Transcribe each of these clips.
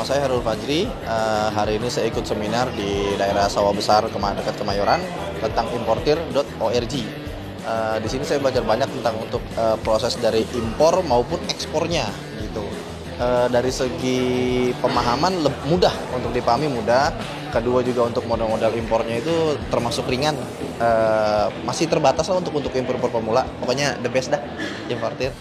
saya Herul Fajri. Hari ini saya ikut seminar di daerah Sawah Besar dekat Kemayoran tentang importir.org. Di sini saya belajar banyak tentang untuk proses dari impor maupun ekspornya gitu. Dari segi pemahaman mudah untuk dipahami, mudah. Kedua juga untuk modal-modal impornya itu termasuk ringan. Masih terbatas lah untuk impor pemula. Pokoknya the best dah importir.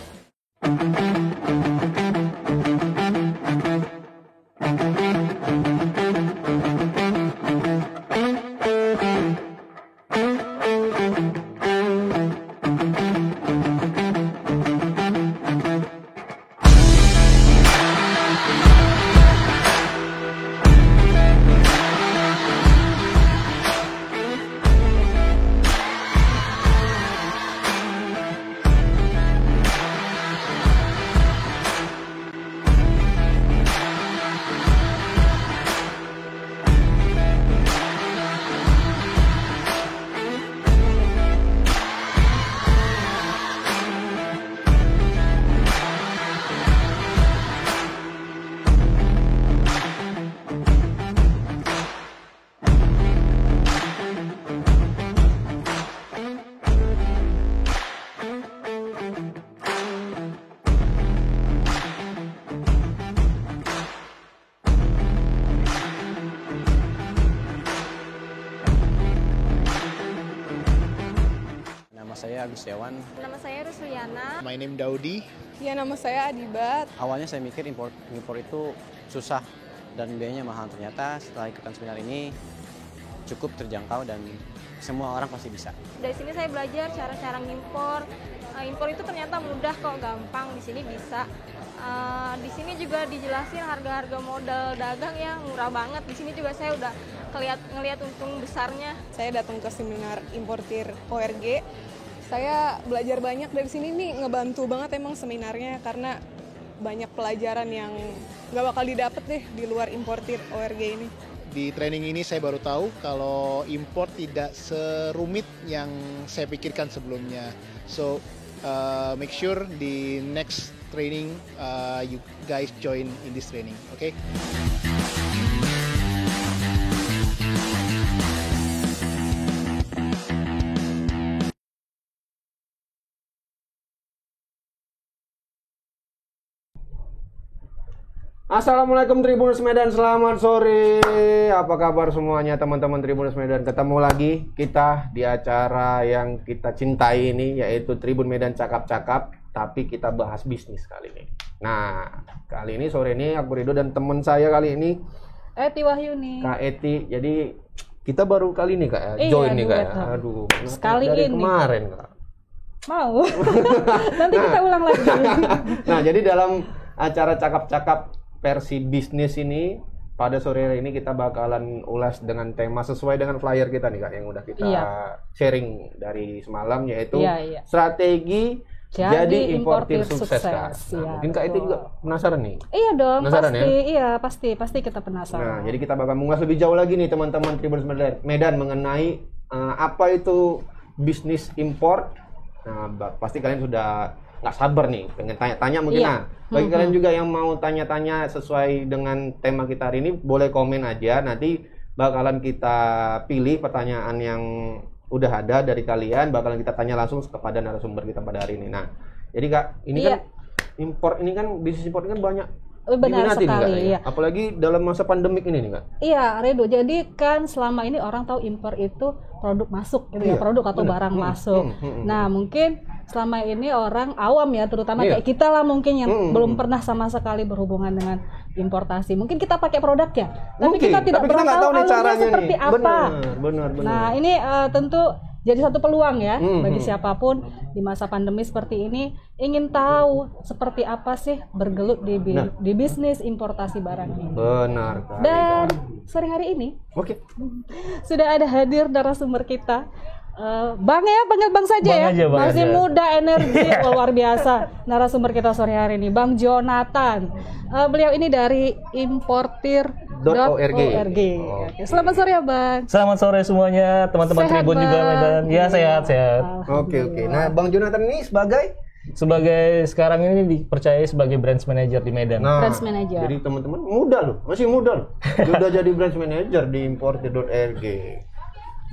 Saya Agus Yawan. Nama saya Rusliana. My name Daudi. Ya, nama saya Adibat. Awalnya saya mikir impor itu susah dan biayanya mahal. Ternyata setelah ikutan seminar ini cukup terjangkau dan semua orang pasti bisa. Dari sini saya belajar cara-cara ngimpor. Impor itu ternyata mudah kok, gampang. Di sini bisa. Di sini juga dijelasin harga-harga modal dagang yang murah banget. Di sini juga saya udah ngelihat untung besarnya. Saya datang ke seminar importir.org. Saya belajar banyak dari sini nih, ngebantu banget emang seminarnya karena banyak pelajaran yang nggak bakal didapat deh di luar importir.org ini. Di training ini saya baru tahu kalau impor tidak serumit yang saya pikirkan sebelumnya. So make sure di next training you guys join in this training, okay? Assalamualaikum Tribuners Medan, selamat sore. Apa kabar semuanya teman-teman Tribuners Medan? Ketemu lagi kita di acara yang kita cintai ini, yaitu Tribun Medan Cakap-Cakap. Tapi kita bahas bisnis kali ini. Nah, kali ini sore ini aku Rido dan teman saya kali ini Eti Wahyuni. Kak Eti. Jadi kita baru kali ini Kak join nih Kak. Aduh, sekali dari ini kemarin Kak. Mau. Nanti kita ulang lagi. Nah, jadi dalam acara Cakap-Cakap versi bisnis ini pada sore hari ini kita bakalan ulas dengan tema sesuai dengan flyer kita nih Kak yang udah kita sharing dari semalam, yaitu strategi jadi importir sukses Kak. Nah, mungkin Kak itu juga penasaran nih. Iya dong, penasaran, pasti. Ya? Iya, pasti kita penasaran. Nah, jadi kita bakal mengulas lebih jauh lagi nih teman-teman Tribuners Medan mengenai apa itu bisnis import. Nah, pasti kalian sudah nggak sabar nih pengen tanya-tanya mungkin. Bagi kalian juga yang mau tanya-tanya sesuai dengan tema kita hari ini, boleh komen aja, nanti bakalan kita pilih pertanyaan yang udah ada dari kalian, bakalan kita tanya langsung kepada narasumber kita pada hari ini. Nah, jadi Kak, ini kan impor ini kan bisnis impor ini kan banyak benar sekali, nih, Kak, iya. Apalagi dalam masa pandemik ini nih Kak. Iya, Redo. Jadi kan selama ini orang tahu impor itu produk masuk gitu ya, produk atau barang masuk. Nah, mungkin selama ini orang awam ya, terutama kayak kita lah mungkin yang belum pernah sama sekali berhubungan dengan importasi. Mungkin kita pakai produknya, tapi kita tidak pernah tahu alurnya seperti apa. Benar. Nah, ini tentu jadi satu peluang ya bagi siapapun di masa pandemi seperti ini ingin tahu seperti apa sih bergelut di bisnis importasi barang ini. Benar. Dan sore hari ini sudah ada hadir narasumber kita. Bang ya, panggil Bang saja ya. Masih muda, energi, luar biasa. Narasumber kita sore hari ini Bang Jonathan. Beliau ini dari importir.org. Selamat sore ya Bang. Selamat sore semuanya, teman-teman Tribun juga Medan. Ya, sehat. Oke. Nah, Bang Jonathan ini sebagai sebagai sekarang ini dipercaya sebagai branch manager di Medan. Nah, Branch manager. jadi teman-teman muda loh, masih muda loh. Sudah jadi branch manager di importir.org.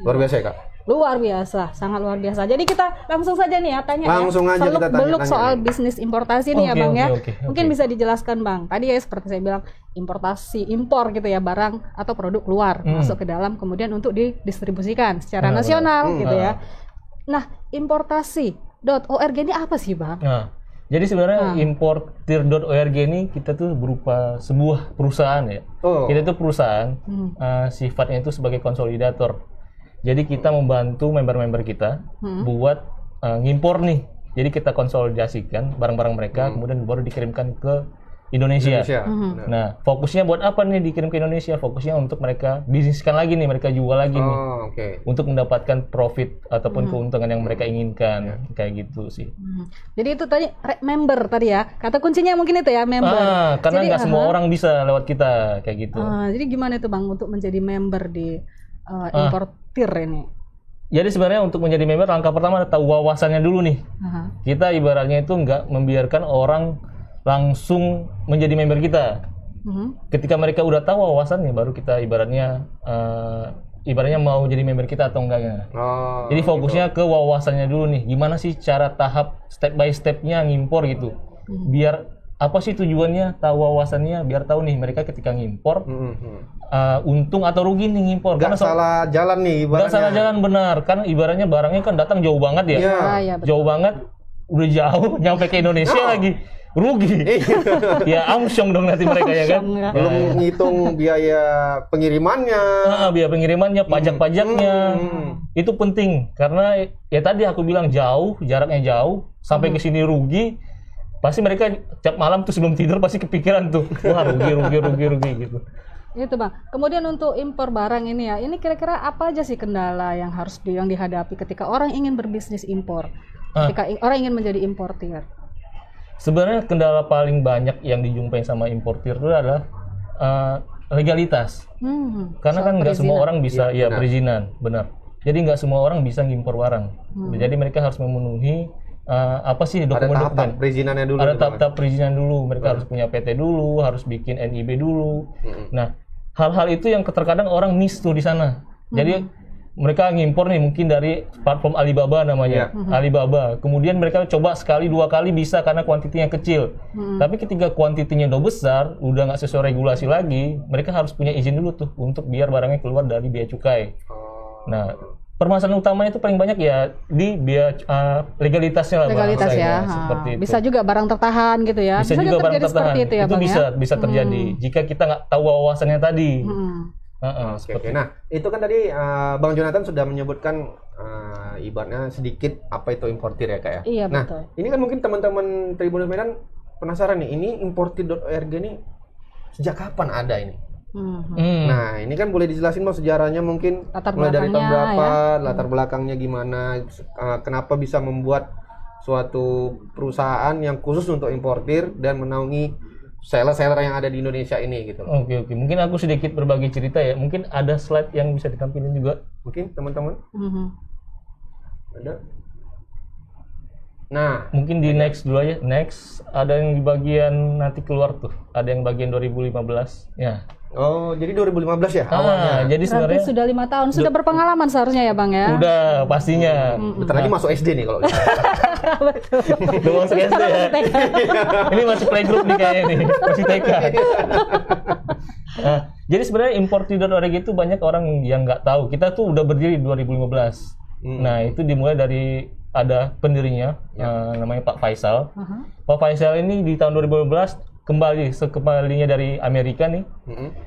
Luar biasa ya, Kak? Luar biasa, sangat luar biasa. Jadi kita langsung saja nih ya tanya Langsung ya. aja kita tanya-tanya Beluk soal nih. bisnis importasi nih ya Oke, Bang ya. oke. Mungkin bisa dijelaskan Bang. Tadi ya seperti saya bilang impor gitu ya barang atau produk luar masuk ke dalam kemudian untuk didistribusikan secara nasional gitu ya. Nah, importasi.org ini apa sih Bang? Nah, jadi sebenarnya importir.org ini kita tuh berupa sebuah perusahaan ya. Oh. Kita tuh perusahaan sifatnya itu sebagai konsolidator. Jadi kita membantu member-member kita buat ngimpor nih. Jadi kita konsolidasikan barang-barang mereka kemudian baru dikirimkan ke Indonesia. Benar. Nah, fokusnya buat apa nih dikirim ke Indonesia? Fokusnya untuk mereka bisniskan lagi nih, mereka jual lagi nih. Oh, oke. Untuk mendapatkan profit ataupun keuntungan yang mereka inginkan. Kayak gitu sih. Jadi itu tadi member tadi ya. Kata kuncinya mungkin itu ya member. Karena Jadi, nggak semua orang bisa lewat kita kayak gitu. Jadi gimana itu Bang untuk menjadi member di importir ini? Jadi sebenarnya untuk menjadi member langkah pertama tahu wawasannya dulu nih. Kita ibaratnya itu nggak membiarkan orang langsung menjadi member kita. Ketika mereka udah tahu wawasannya, baru kita ibaratnya mau jadi member kita atau enggaknya. Oh, Jadi fokusnya ke wawasannya dulu nih. Gimana sih cara tahap step by stepnya ngimpor gitu. Biar apa sih tujuannya, tahu wawasannya, biar tahu nih mereka ketika ngimpor untung atau rugi nih ngimpor. Gak salah jalan nih ibaratnya. Gak salah jalan benar, kan ibaratnya barangnya kan datang jauh banget ya. Iya. Ya, betul. Jauh banget, udah jauh nyampe ke Indonesia lagi. Rugi. Ya amsyong dong nanti mereka ya kan. Belum ngitung biaya pengirimannya. Biaya pengirimannya, pajak-pajaknya. Itu penting karena ya tadi aku bilang jauh, jaraknya jauh, sampai ke sini rugi. Pasti mereka tiap malam tuh sebelum tidur pasti kepikiran tuh, wah rugi gitu. Itu Bang. Kemudian untuk impor barang ini ya, ini kira-kira apa aja sih kendala yang harus yang dihadapi ketika orang ingin berbisnis impor? Ketika orang ingin menjadi importir? Sebenarnya kendala paling banyak yang dijumpai sama importir itu adalah legalitas. Karena kan nggak semua orang bisa perizinan, benar. Jadi nggak semua orang bisa ngimpor barang. Jadi mereka harus memenuhi apa sih dokumen-dokumen? Ada tahap perizinannya dulu. Ada tahap perizinan dulu. Mereka harus punya PT dulu, harus bikin NIB dulu. Nah, hal-hal itu yang terkadang orang miss tuh di sana. Jadi mereka ngimpor nih mungkin dari platform Alibaba namanya, Alibaba. Kemudian mereka coba sekali dua kali bisa karena kuantitinya kecil. Tapi ketika kuantitinya udah besar, udah nggak sesuai regulasi lagi, mereka harus punya izin dulu tuh untuk biar barangnya keluar dari bea cukai. Nah, permasalahan utamanya itu paling banyak ya di bea legalitasnya lah. Legalitas ya. Seperti itu. Bisa juga barang tertahan gitu ya. Bisa juga barang tertahan. Seperti itu ya, itu Bang, bisa terjadi jika kita nggak tahu wawasannya tadi. Oke. Nah, itu kan tadi Bang Jonathan sudah menyebutkan ibaratnya sedikit apa itu importir ya, Kak ya. Iya, nah, betul. ini kan mungkin teman-teman Tribunus Medan penasaran nih, ini importir.org ini sejak kapan ada ini? Nah, ini kan boleh dijelasin Bang sejarahnya mungkin Latar mulai dari tahun belakangnya, berapa, ya. latar belakangnya gimana, kenapa bisa membuat suatu perusahaan yang khusus untuk importir dan menaungi seller-seller yang ada di Indonesia ini gitu loh. Oke. Mungkin aku sedikit berbagi cerita ya. Mungkin ada slide yang bisa ditampilin juga. Mungkin teman-teman? Ada? Nah, Mungkin di next dulu aja. Next, ada yang di bagian nanti keluar tuh. Ada yang bagian 2015. Ya. oh jadi 2015 ya awalnya. Jadi Berarti sebenarnya sudah 5 tahun, sudah berpengalaman seharusnya ya Bang ya. udah pastinya. Bentar lagi masuk SD nih kalau gitu. Udah masuk SD ya. Ini masih playgroup nih kayaknya nih. Masih TK. Nah, jadi sebenarnya importir.org itu banyak orang yang nggak tahu. Kita tuh udah berdiri 2015. Nah, itu dimulai dari ada pendirinya namanya Pak Faisal. Pak Faisal ini di tahun 2015 kembalinya dari Amerika nih.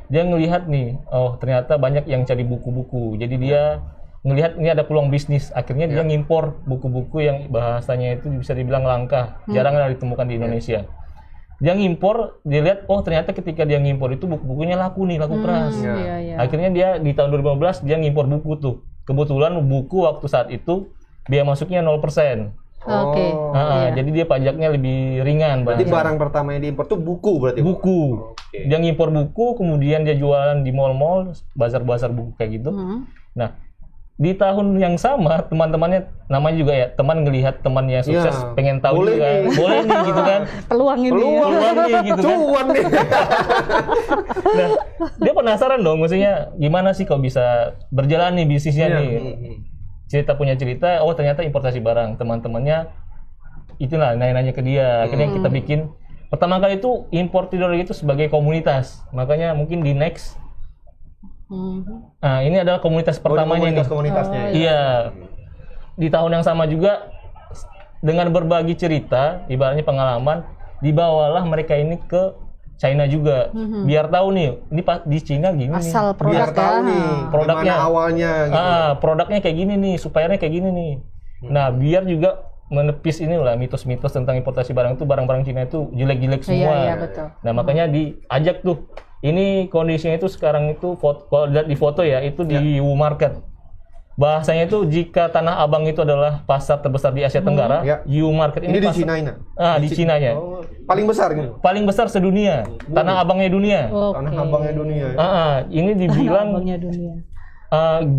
Dia ngelihat nih, oh ternyata banyak yang cari buku-buku. Jadi dia ngelihat ini ada peluang bisnis. Akhirnya dia ngimpor buku-buku yang bahasanya itu bisa dibilang langka, jarang ditemukan di Indonesia. Dia ngimpor, dia lihat oh ternyata ketika dia ngimpor itu buku-bukunya laku keras. Akhirnya dia di tahun 2015 dia ngimpor buku tuh. Kebetulan buku waktu saat itu biaya masuknya 0%. Oke. Jadi dia pajaknya lebih ringan. Berarti barang pertama yang diimpor tuh buku berarti? Buku. Dia ngimpor buku, kemudian dia jualan di mall-mall, bazar-bazar buku kayak gitu. Nah, di tahun yang sama teman-temannya, namanya juga ya teman ngelihat temannya sukses, pengen tahu boleh juga nih. boleh nih gitu kan, Peluang ini. peluang nih gitu kan. Cuan nih. Nah, dia penasaran dong, maksudnya gimana sih kok bisa berjalan nih bisnisnya nih. Cerita punya cerita, oh ternyata importasi barang. Teman-temannya itulah nanya-nanya ke dia. Akhirnya kita bikin pertama kali itu importer itu sebagai komunitas. Makanya mungkin di next nah, ini adalah komunitas pertamanya nih. Komunitasnya. Iya. Di tahun yang sama juga dengan berbagi cerita, ibaratnya pengalaman, dibawalah mereka ini ke China juga. Biar tahu nih, ini di Cina gini Asal nih. produk Biar tahu nih Produknya gimana awalnya gitu. Produknya kayak gini nih, suppliernya kayak gini nih. Nah, biar juga menepis inilah mitos-mitos tentang importasi barang itu, barang-barang Cina itu jelek-jelek semua. Iya, betul. Nah, makanya diajak tuh. Ini kondisinya itu sekarang itu kalau lihat di foto ya, itu di Wu Market. Bahasanya itu jika Tanah Abang itu adalah pasar terbesar di Asia Tenggara, Wu Market Ini di pasar- Cina ini. di Cinanya. Oh, paling besar ini. Paling besar sedunia. Tanah Abangnya dunia. Tanah abangnya dunia. Ini dibilang Abangnya dunia.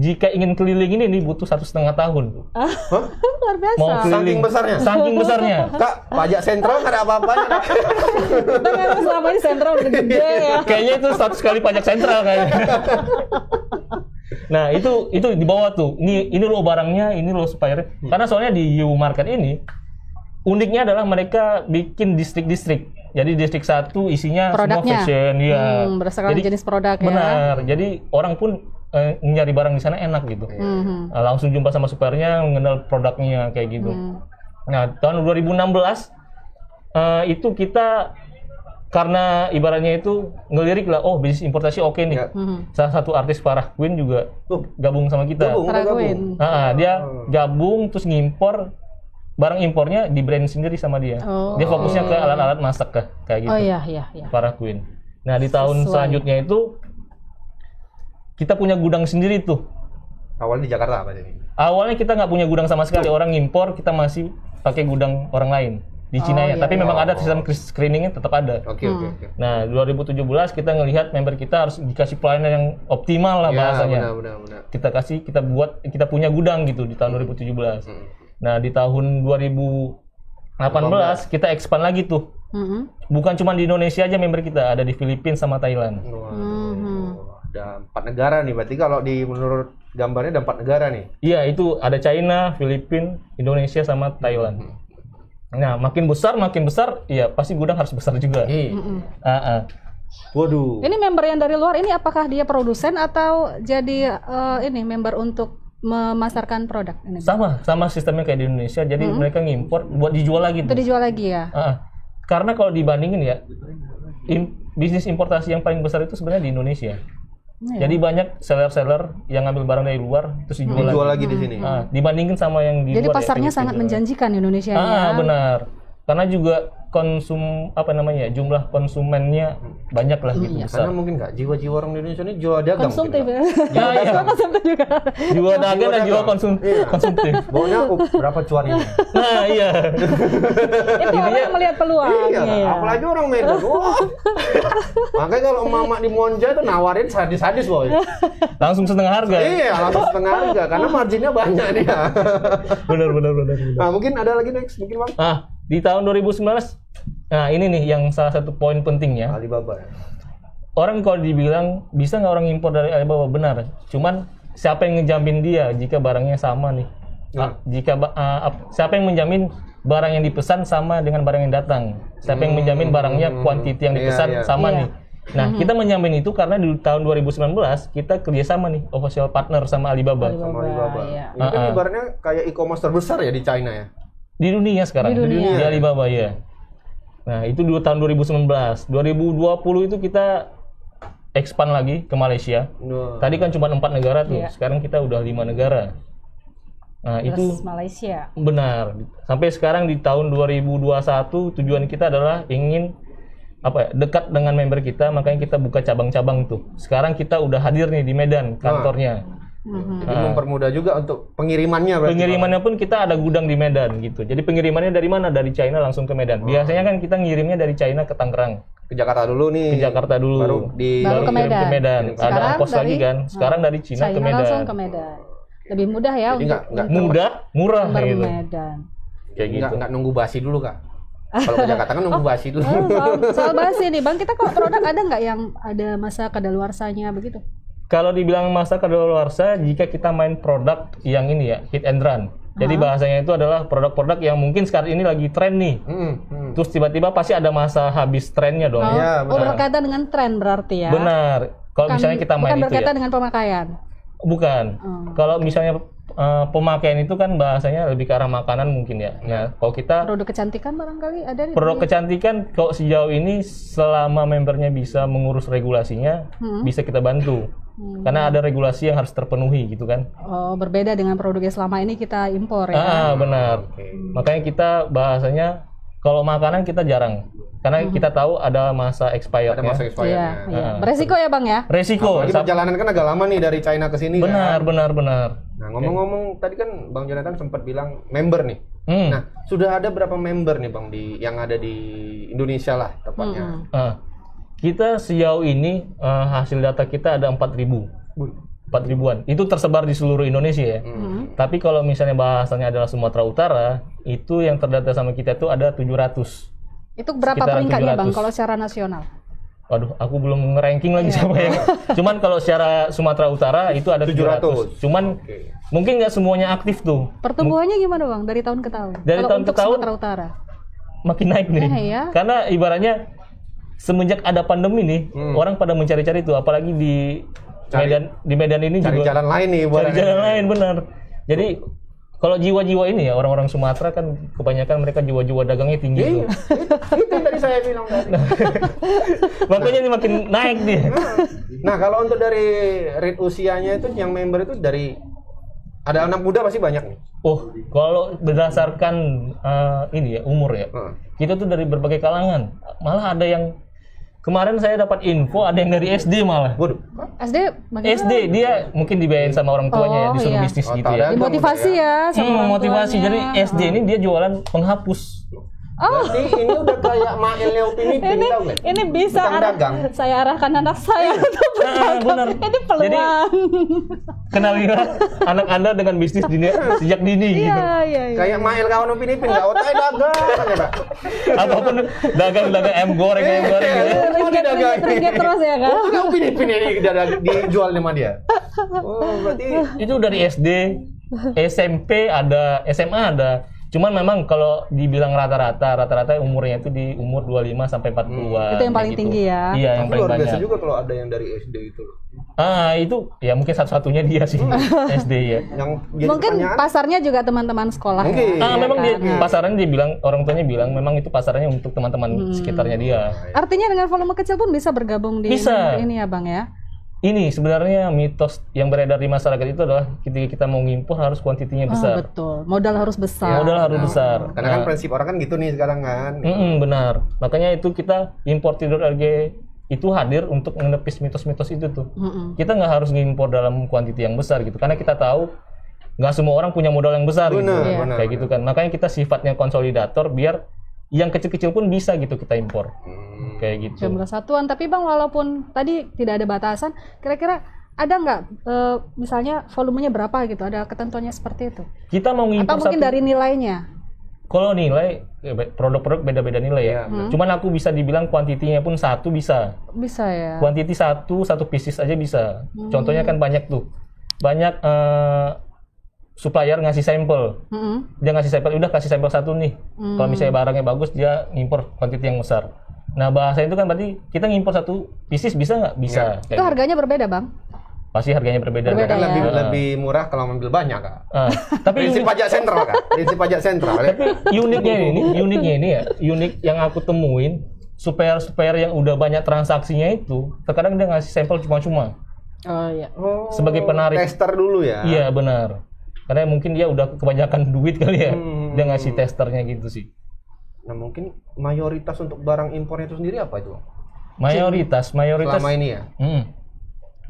jika ingin keliling ini butuh 1,5 tahun. Luar biasa. Mau Saking keliling besarnya. Saking besarnya. Kak, pajak sentral nggak ada apa-apanya. Kak. Kita memang selama ini sentral udah gede ya. Kayaknya itu 100 kali pajak sentral kayaknya. Nah, itu dibawa tuh. Ini loh barangnya, ini loh supplier. Karena soalnya di U Market ini uniknya adalah mereka bikin distrik-distrik. Jadi distrik 1 isinya Produknya. semua fashion ya. Berdasarkan jenis produk ya. Benar. Jadi orang pun nyari barang di sana enak gitu. Langsung jumpa sama suppliernya, mengenal produknya kayak gitu. Nah, tahun 2016 itu kita karena ibaratnya itu ngelirik lah, oh bisnis importasi oke nih. Salah satu artis Farah Queen juga gabung sama kita. Gabung. Dia gabung terus ngimpor barang impornya di brand sendiri sama dia. Dia fokusnya ke alat-alat masak kayak gitu. Oh iya. Farah Queen. Nah, di tahun selanjutnya itu kita punya gudang sendiri tuh. Awalnya di Jakarta apa ini? Awalnya kita nggak punya gudang sama sekali, orang ngimpor, kita masih pakai gudang orang lain di Cina ya. Tapi memang ada sistem screeningnya tetap ada. Oke. Nah, 2017 kita ngelihat member kita harus dikasih pelayanan yang optimal lah bahasanya. Benar. Kita punya gudang gitu di tahun 2017. Nah, di tahun 2018 kita expand lagi tuh. Bukan cuma di Indonesia aja member kita, ada di Filipina sama Thailand. Ada 4 negara nih, berarti kalau menurut gambarnya ada 4 negara nih. Iya, itu ada China, Filipina, Indonesia sama Thailand. Nah, makin besar, ya pasti gudang harus besar juga. Waduh. Ini member yang dari luar ini apakah dia produsen atau jadi ini member untuk memasarkan produk ini? Sama sistemnya kayak di Indonesia. Jadi mereka ngimpor buat dijual lagi. Itu dijual lagi ya? Karena kalau dibandingin ya, bisnis importasi yang paling besar itu sebenarnya di Indonesia. Jadi banyak seller-seller yang ngambil barang dari luar terus dijual lagi di sini. Dibandingin sama yang di Jadi luar. pasarnya sangat menjanjikan Indonesia ya. Benar. Karena juga jumlah konsumennya banyak lah gitu besar. Karena mungkin nggak jiwa-jiwa orang Indonesia ini jiwa dagang. Konsumtif ya. Konsumtif juga. Jiwa dagang dan jiwa konsumtif. Pokoknya berapa cuannya? Nah, iya. Itu orang melihat peluang. Iya. Apalagi orang Medan. Makanya kalau emak-emak di Monja itu nawarin sadis-sadis boy. Langsung setengah harga. Iya, langsung setengah harga karena marginnya banyak dia. Benar. Nah, mungkin ada lagi next mungkin Bang. Di tahun 2019, nah ini nih yang salah satu poin pentingnya. Alibaba ya. Orang kalau dibilang bisa nggak orang impor dari Alibaba, benar. Cuman siapa yang ngejamin dia jika barangnya sama nih? Siapa yang menjamin barang yang dipesan sama dengan barang yang datang? Siapa yang menjamin barangnya kuantiti yang dipesan sama nih? Nah, kita menjamin itu karena di tahun 2019 kita kerjasama nih, official partner sama Alibaba. Iya. Ini kan ibaratnya kayak e-commerce terbesar ya di China ya. Di dunia sekarang, di Alibaba ya. Nah, itu di tahun 2019. 2020 itu kita expand lagi ke Malaysia. Tadi kan cuma 4 negara tuh, sekarang kita udah 5 negara. Nah, itu Malaysia. Benar. Sampai sekarang di tahun 2021 tujuan kita adalah ingin dekat dengan member kita, makanya kita buka cabang-cabang tuh. Sekarang kita udah hadir nih di Medan kantornya. Jadi mempermudah juga untuk pengirimannya berarti. Pengirimannya pun kita ada gudang di Medan gitu. Jadi pengirimannya dari mana? Dari China langsung ke Medan. Biasanya kan kita ngirimnya dari China ke Tangerang. Ke Jakarta dulu nih. Ke Jakarta dulu. Baru ke Medan. Ada ongkos lagi kan. Sekarang dari China ke Medan. Langsung ke Medan. lebih mudah ya Jadi untuk nggak Mudah, murah member gitu. Medan. Kayak gitu. nggak nunggu basi dulu Kak. Kalau ke Jakarta kan nunggu basi dulu. Soal basi nih Bang, kita kok produk ada nggak yang ada masa kadaluarsanya begitu? Kalau dibilang masa kadaluarsa, jika kita main produk yang ini ya, hit and run. Jadi bahasanya itu adalah produk-produk yang mungkin sekarang ini lagi tren nih. Terus tiba-tiba pasti ada masa habis trennya dong. Iya, Oh, berkaitan dengan tren berarti ya? Benar. Kalau misalnya kita main bukan itu berkaitan ya. dengan pemakaian? Bukan. Kalau misalnya pemakaian itu kan bahasanya lebih ke arah makanan mungkin ya. Nah, kalau kita Produk kecantikan barangkali ada di produk kecantikan, kalau sejauh ini selama membernya bisa mengurus regulasinya, bisa kita bantu. Karena ada regulasi yang harus terpenuhi gitu kan. Oh, berbeda dengan produk yang selama ini kita impor ya? Benar. Makanya kita bahasanya kalau makanan kita jarang. Karena kita tahu ada masa expired-nya. Ada masa Iya, expirednya. iya. Beresiko ya Bang ya? Resiko. Apalagi perjalanan kan agak lama nih dari China ke sini. Benar, kan? benar, benar. Nah, ngomong-ngomong tadi kan Bang Jonathan sempat bilang member nih. Hmm. Nah, sudah ada berapa member nih Bang yang ada di Indonesia lah tepatnya? Kita sejauh ini hasil data kita ada 4.000. 4.000-an. Itu tersebar di seluruh Indonesia ya. Tapi kalau misalnya bahasanya adalah Sumatera Utara, itu yang terdata sama kita itu ada 700. Itu berapa Sekitar peringkatnya Bang 700. kalau secara nasional? Waduh, aku belum nge-ranking lagi siapa yang. Cuman kalau secara Sumatera Utara itu ada 700. Cuman mungkin nggak semuanya aktif tuh. Pertumbuhannya gimana Bang dari tahun ke tahun? Dari Kalau tahun ke untuk tahun, Sumatera Utara? Makin naik nih. Ya. Karena ibaratnya semenjak ada pandemi nih, orang pada mencari-cari tuh, apalagi di Medan ini Cari juga jalan lain nih cari jalan lain, benar. Jadi kalau jiwa-jiwa ini ya, orang-orang Sumatera kan kebanyakan mereka jiwa-jiwa dagangnya tinggi tuh. Itu yang tadi saya bilang tadi. Makanya ini makin naik nih. Nah, kalau untuk dari rate usianya itu yang member itu dari ada anak muda pasti banyak nih. Oh, kalau berdasarkan ini ya umur ya, kita tuh dari berbagai kalangan. Malah ada yang kemarin saya dapat info ada yang dari SD malah. Waduh. SD bagaimana? SD dia mungkin dibayarin sama orang tuanya ya, disuruh bisnis gitu ya. Dimotivasi ya sama orang Motivasi. tuanya. Jadi SD ini dia jualan penghapus. Berarti ini udah kayak Mailnya Upin Ipin tau nggak? Ini bisa Tukang dagang. saya arahkan anak saya untuk berdagang. Benar. Ini peluang. Jadi kenalilah anak Anda dengan bisnis sejak dini gitu. Iya. Kayak Mail kawan Upin Ipin nggak otaknya dagang aja Pak. Apapun dagang ayam goreng gitu. Mau didagang. Trigger terus ya kan? Nggak Upin Ipin ini dijual sama dia. Oh, berarti Itu dari SD, SMP ada, SMA ada. Cuman memang kalau dibilang rata-rata umurnya itu di umur 25 sampai 40-an. Itu yang paling gitu. tinggi ya. Iya, yang paling luar biasa banyak. juga kalau ada yang dari SD itu. Itu ya mungkin satu-satunya dia sih SD ya. Yang jadi Mungkin pertanyaan, pasarnya juga teman-teman sekolah. Mungkin. Ya. Memang dia pasarannya dia bilang, orang tuanya bilang memang itu pasarannya untuk teman-teman sekitarnya dia. Artinya dengan volume kecil pun bisa bergabung di Bisa. ini ya Bang ya. Ini sebenarnya mitos yang beredar di masyarakat itu adalah ketika kita mau ngimpor harus kuantitinya besar. Betul. Modal harus besar. Modal harus besar. karena kan prinsip orang kan gitu nih sekarang kan. Benar. Makanya itu kita Importir.org itu hadir untuk menepis mitos-mitos itu tuh. Kita nggak harus ngimpor dalam kuantiti yang besar gitu, karena kita tahu nggak semua orang punya modal yang besar gitu. Benar. Kayak gitu kan. Makanya kita sifatnya konsolidator biar yang kecil-kecil pun bisa gitu kita impor. Kayak gitu. Jumlah satuan. Tapi Bang walaupun tadi tidak ada batasan, kira-kira ada nggak misalnya volumenya berapa gitu? Ada ketentuannya seperti itu? Kita mau ngimpor Atau mungkin dari nilainya? Kalau nilai produk-produk beda-beda nilai ya. Cuman aku bisa dibilang kuantitinya pun satu bisa. Bisa ya. Kuantiti satu pieces aja bisa. Contohnya kan banyak tuh. Banyak supplier ngasih sampel. Dia ngasih sampel, udah kasih sampel satu nih. Kalau misalnya barangnya bagus, dia ngimpor kuantiti yang besar. Nah, bahasa itu kan berarti kita ngimpor satu pieces bisa nggak? Bisa. Itu harganya berbeda Bang? Pasti harganya berbeda. Kan lebih murah kalau ambil banyak Kak. Tapi Prinsip pajak sentral Kak. Prinsip pajak sentral. Tapi uniknya ini ya, unik yang aku temuin, supplier yang udah banyak transaksinya itu, terkadang dia ngasih sampel cuma-cuma. Oh iya. Sebagai penarik. Tester dulu ya. Iya benar. Karena mungkin dia udah kebanyakan duit kali ya, dia ngasih testernya gitu sih. Nah mungkin mayoritas untuk barang impornya itu sendiri apa itu? Mayoritas. Selama ini ya.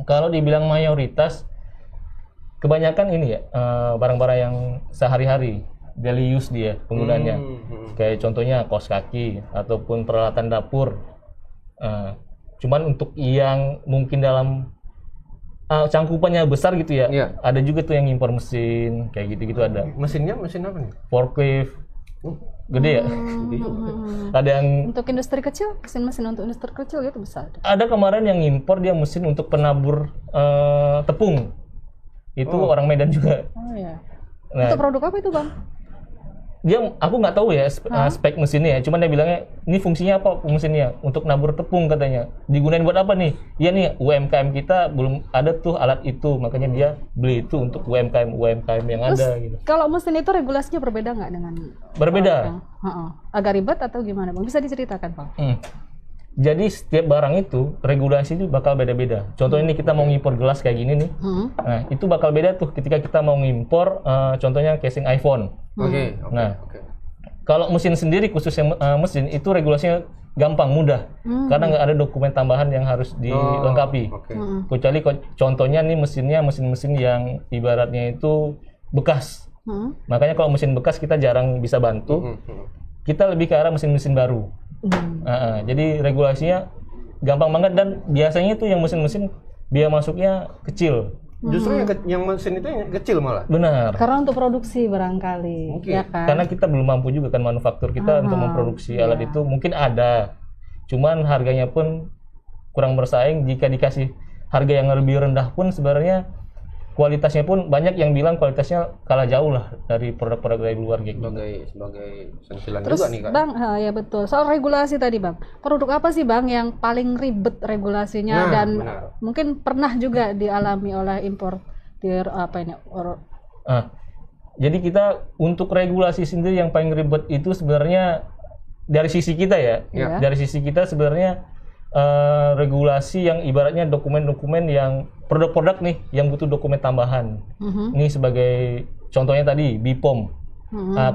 Kalau dibilang mayoritas, kebanyakan ini ya barang-barang yang sehari-hari, daily use dia penggunanya. Kayak contohnya kaos kaki ataupun peralatan dapur. Cuman untuk yang mungkin dalam cangkupannya besar gitu ya. Iya. Ada juga tuh yang impor mesin kayak gitu-gitu ada. Mesin apa nih? Forklift. Gede ya? Ada yang Untuk industri kecil, mesin-mesin untuk industri kecil gitu bisa ada. ada kemarin yang impor dia mesin untuk penabur tepung. Itu orang Medan juga. Oh ya. Nah, Itu produk apa itu bang? aku nggak tahu ya spek mesinnya ya, cuman dia bilangnya ini fungsinya apa mesinnya untuk nabur tepung katanya. Digunain buat apa nih? Iya nih UMKM kita belum ada tuh alat itu, makanya dia beli itu untuk UMKM yang Terus ada gitu. kalau mesin itu regulasinya berbeda nggak dengan? Berbeda. Agak ribet atau gimana bang? Bisa diceritakan bang? Jadi setiap barang itu regulasi itu bakal beda-beda. Contohnya ini kita mau ngimpor gelas kayak gini nih. Nah, itu bakal beda tuh ketika kita mau ngimpor contohnya casing iPhone. Oke. Nah, kalau mesin sendiri khususnya mesin itu regulasinya gampang, mudah. Karena nggak ada dokumen tambahan yang harus dilengkapi. Kecuali contohnya nih mesinnya mesin-mesin yang ibaratnya itu bekas. Makanya kalau mesin bekas kita jarang bisa bantu. Kita lebih ke arah mesin-mesin baru. Jadi regulasinya gampang banget dan biasanya itu yang mesin-mesin biaya masuknya kecil. Justru yang mesin itu yang kecil malah. Benar. Karena untuk produksi barangkali, ya kan? Karena kita belum mampu juga kan manufaktur kita untuk memproduksi alat itu mungkin ada, cuman harganya pun kurang bersaing. Jika dikasih harga yang lebih rendah pun sebenarnya kualitasnya pun banyak yang bilang kualitasnya kalah jauh lah dari produk-produk dari luar gitu. Sebagai sentilan Terus, juga nih kan. bang, ya betul. Soal regulasi tadi bang, produk apa sih bang yang paling ribet regulasinya dan mungkin pernah juga dialami oleh importir apa ini? Jadi kita untuk regulasi sendiri yang paling ribet itu sebenarnya dari sisi kita ya. Dari sisi kita sebenarnya regulasi yang ibaratnya dokumen-dokumen yang produk-produk nih yang butuh dokumen tambahan. Ini sebagai contohnya tadi BPOM,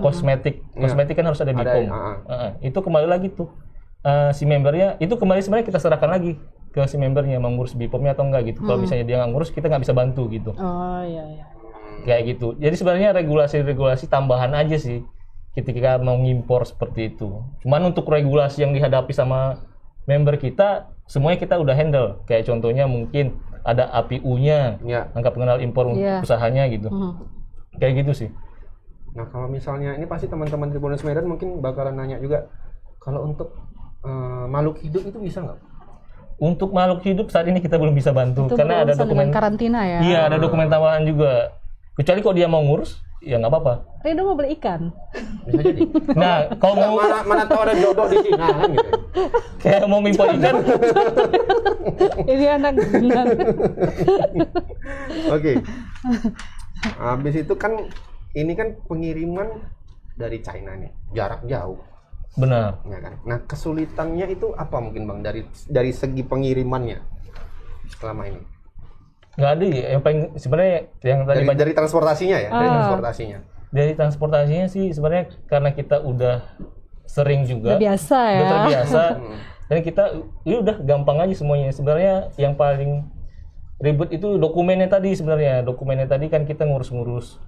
kosmetik kan harus ada BPOM. Itu kembali lagi tuh si membernya itu kembali sebenarnya kita serahkan lagi ke si membernya mau ngurus BPOM-nya atau enggak gitu. Kalau misalnya dia nggak ngurus kita nggak bisa bantu gitu. Oh iya. Kayak gitu. Jadi sebenarnya regulasi tambahan aja sih ketika mau ngimpor seperti itu. Cuman untuk regulasi yang dihadapi sama member kita semuanya kita udah handle. Kayak contohnya mungkin ada APU-nya, angka pengenal impor untuk usahanya gitu. Kayak gitu sih. Nah, kalau misalnya ini pasti teman-teman Tribuners Medan mungkin bakalan nanya juga, kalau untuk makhluk hidup itu bisa nggak? Untuk makhluk hidup saat ini kita belum bisa bantu itu karena ada dokumen karantina ya. Iya, ada dokumen tambahan juga. Kecuali kalau dia mau ngurus, ya nggak apa-apa. Rido mau beli ikan. Bisa jadi. Nah, kalau mau mana tahu ada jodoh di Cina kan gitu. Kayak mau impor ikan. Ini anak benar. Oke. Habis itu kan ini kan pengiriman dari China nih, jarak jauh. Benar. Ya kan. Nah, kesulitannya itu apa mungkin Bang dari segi pengirimannya selama ini? Nggak ada ya, yang paling sebenarnya yang tadi dari transportasinya ya, dari transportasinya. Dari transportasinya sih sebenarnya karena kita udah sering juga. Udah biasa ya. Udah terbiasa. Dan kita ya udah gampang aja semuanya. Sebenarnya yang paling ribet itu dokumennya tadi sebenarnya. Dokumennya tadi kan kita ngurus-ngurus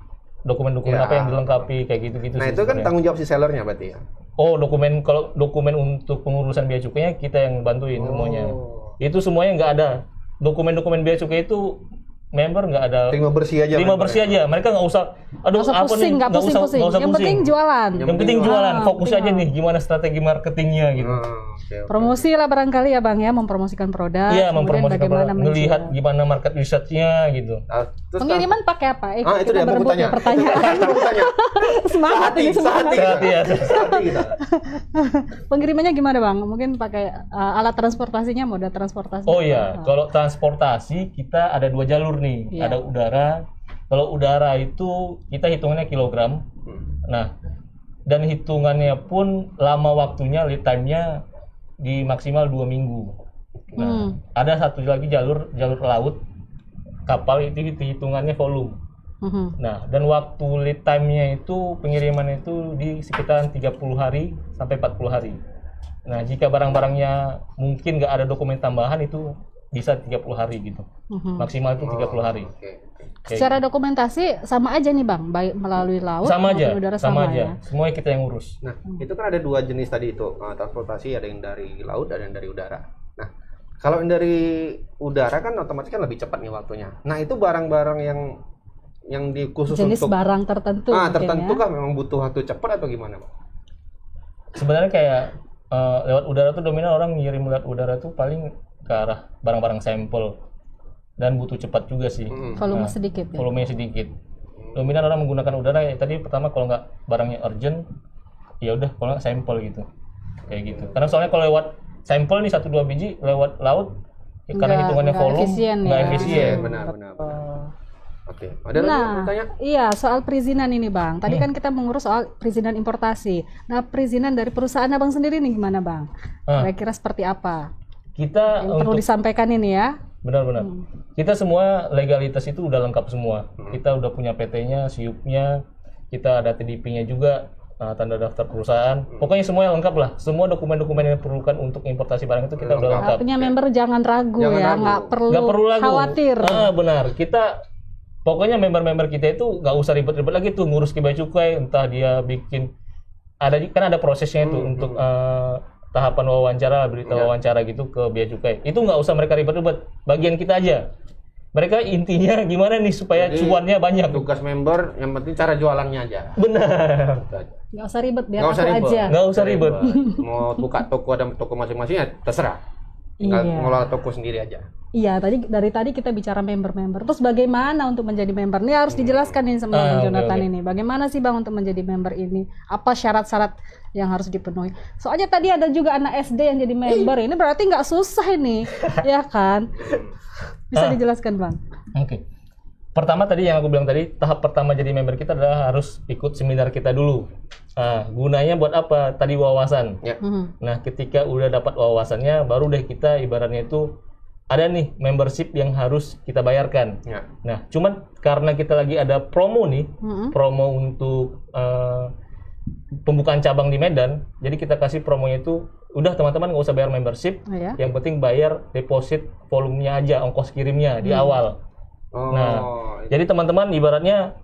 dokumen-dokumen apa yang dilengkapi kayak gitu-gitu. Nah, itu kan tanggung jawab si sellernya berarti ya. Oh, kalau dokumen untuk pengurusan bea cukainya kita yang bantuin semuanya. Itu semuanya nggak ada. Dokumen-dokumen bea cukai itu member nggak ada. Terima bersih aja. Mereka nggak usah. Aduh, nggak usah pusing. Yang penting jualan. Yang penting jualan. Fokus aja nih gimana strategi marketingnya gitu. Promosi lah barangkali ya bang ya, mempromosikan produk. Iya, mempromosikan produk. Melihat gimana market research-nya gitu. Pengiriman pakai apa? Itu dia mau bertanya. Semangat ini semangat. Kita. Pengirimannya gimana bang? Mungkin pakai alat transportasinya, moda transportasi. Oh iya, kalau transportasi kita ada 2 jalur nih. Ada udara. Kalau udara itu kita hitungannya kilogram. Nah, dan hitungannya pun lama waktunya, lead time-nya di maksimal 2 minggu. Nah, ada satu lagi jalur laut. Kapal itu hitungannya volume. Nah, dan waktu lead time-nya itu pengiriman itu di sekitar 30 hari sampai 40 hari. Nah, jika barang-barangnya mungkin nggak ada dokumen tambahan itu bisa 30 hari gitu. Maksimal itu 30 hari. Secara dokumentasi sama aja nih bang, baik melalui laut maupun udara sama aja. ya. Semuanya kita yang ngurus. Nah, itu kan ada 2 jenis tadi itu, transportasi, ada yang dari laut, ada yang dari udara. Nah, Kalau dari udara kan otomatis kan lebih cepat nih waktunya. Nah, itu barang-barang yang khusus jenis untuk barang tertentu. tertentu ya. kah memang butuh waktu cepat atau gimana, Pak? Sebenarnya kayak lewat udara tuh dominan orang ngirim lewat udara tuh paling ke arah barang-barang sampel dan butuh cepat juga sih. Volume sedikit ya. Volumenya sedikit. Dominan orang menggunakan udara ya tadi pertama kalau nggak barangnya urgent, ya udah kalau nggak sampel gitu. Kayak gitu. Karena soalnya kalau lewat sampel nih 1-2 biji lewat laut ya karena hitungannya volume nggak efisien. Benar. Oke. Ada lagi yang mau tanya? Iya, soal perizinan ini Bang. Tadi kan kita mengurus soal perizinan importasi. Nah, perizinan dari perusahaan Abang sendiri nih gimana Bang? Kira-kira seperti apa? Kita Yang perlu disampaikan ini ya. Benar-benar. Kita semua legalitas itu udah lengkap semua. Kita udah punya PT-nya, SIUP-nya, kita ada TDP-nya juga, tanda daftar perusahaan. Pokoknya semuanya lengkap lah. Semua dokumen-dokumen yang diperlukan untuk importasi barang itu kita udah lengkap. Artinya member jangan ragu ya, nggak perlu ragu. khawatir. Benar. Kita pokoknya member-member kita itu nggak usah ribet-ribet lagi tuh ngurus ke bea cukai, entah dia bikin ada prosesnya itu untuk tahapan wawancara, berita wawancara gitu ke bea cukai. Itu nggak usah mereka ribet-ribet. Bagian kita aja. Mereka intinya gimana nih supaya cuannya banyak. Tugas member yang penting cara jualannya aja. Benar. Nggak usah ribet, biar aku aja. Nggak usah ribet. Mau buka toko ada toko masing-masing ya terserah. Tinggal ngelola toko sendiri aja. Iya, dari tadi kita bicara member-member. Terus bagaimana untuk menjadi member? Ini harus dijelaskan nih sama Bang Jonathan ini. Bagaimana sih Bang untuk menjadi member ini? Apa syarat-syarat yang harus dipenuhi? Soalnya tadi ada juga anak SD yang jadi member. Ini berarti nggak susah ini, ya kan? Bisa dijelaskan Bang? Oke. Pertama tadi yang aku bilang tadi, tahap pertama jadi member kita adalah harus ikut seminar kita dulu. Gunanya buat apa? Tadi wawasan. Ya. Nah, ketika udah dapat wawasannya, baru deh kita ibaratnya itu ada nih membership yang harus kita bayarkan. Ya. Nah, cuman karena kita lagi ada promo nih, promo untuk pembukaan cabang di Medan, jadi kita kasih promonya itu, udah teman-teman nggak usah bayar membership, yang penting bayar deposit volumenya aja, ongkos kirimnya di awal. Nah, jadi teman-teman ibaratnya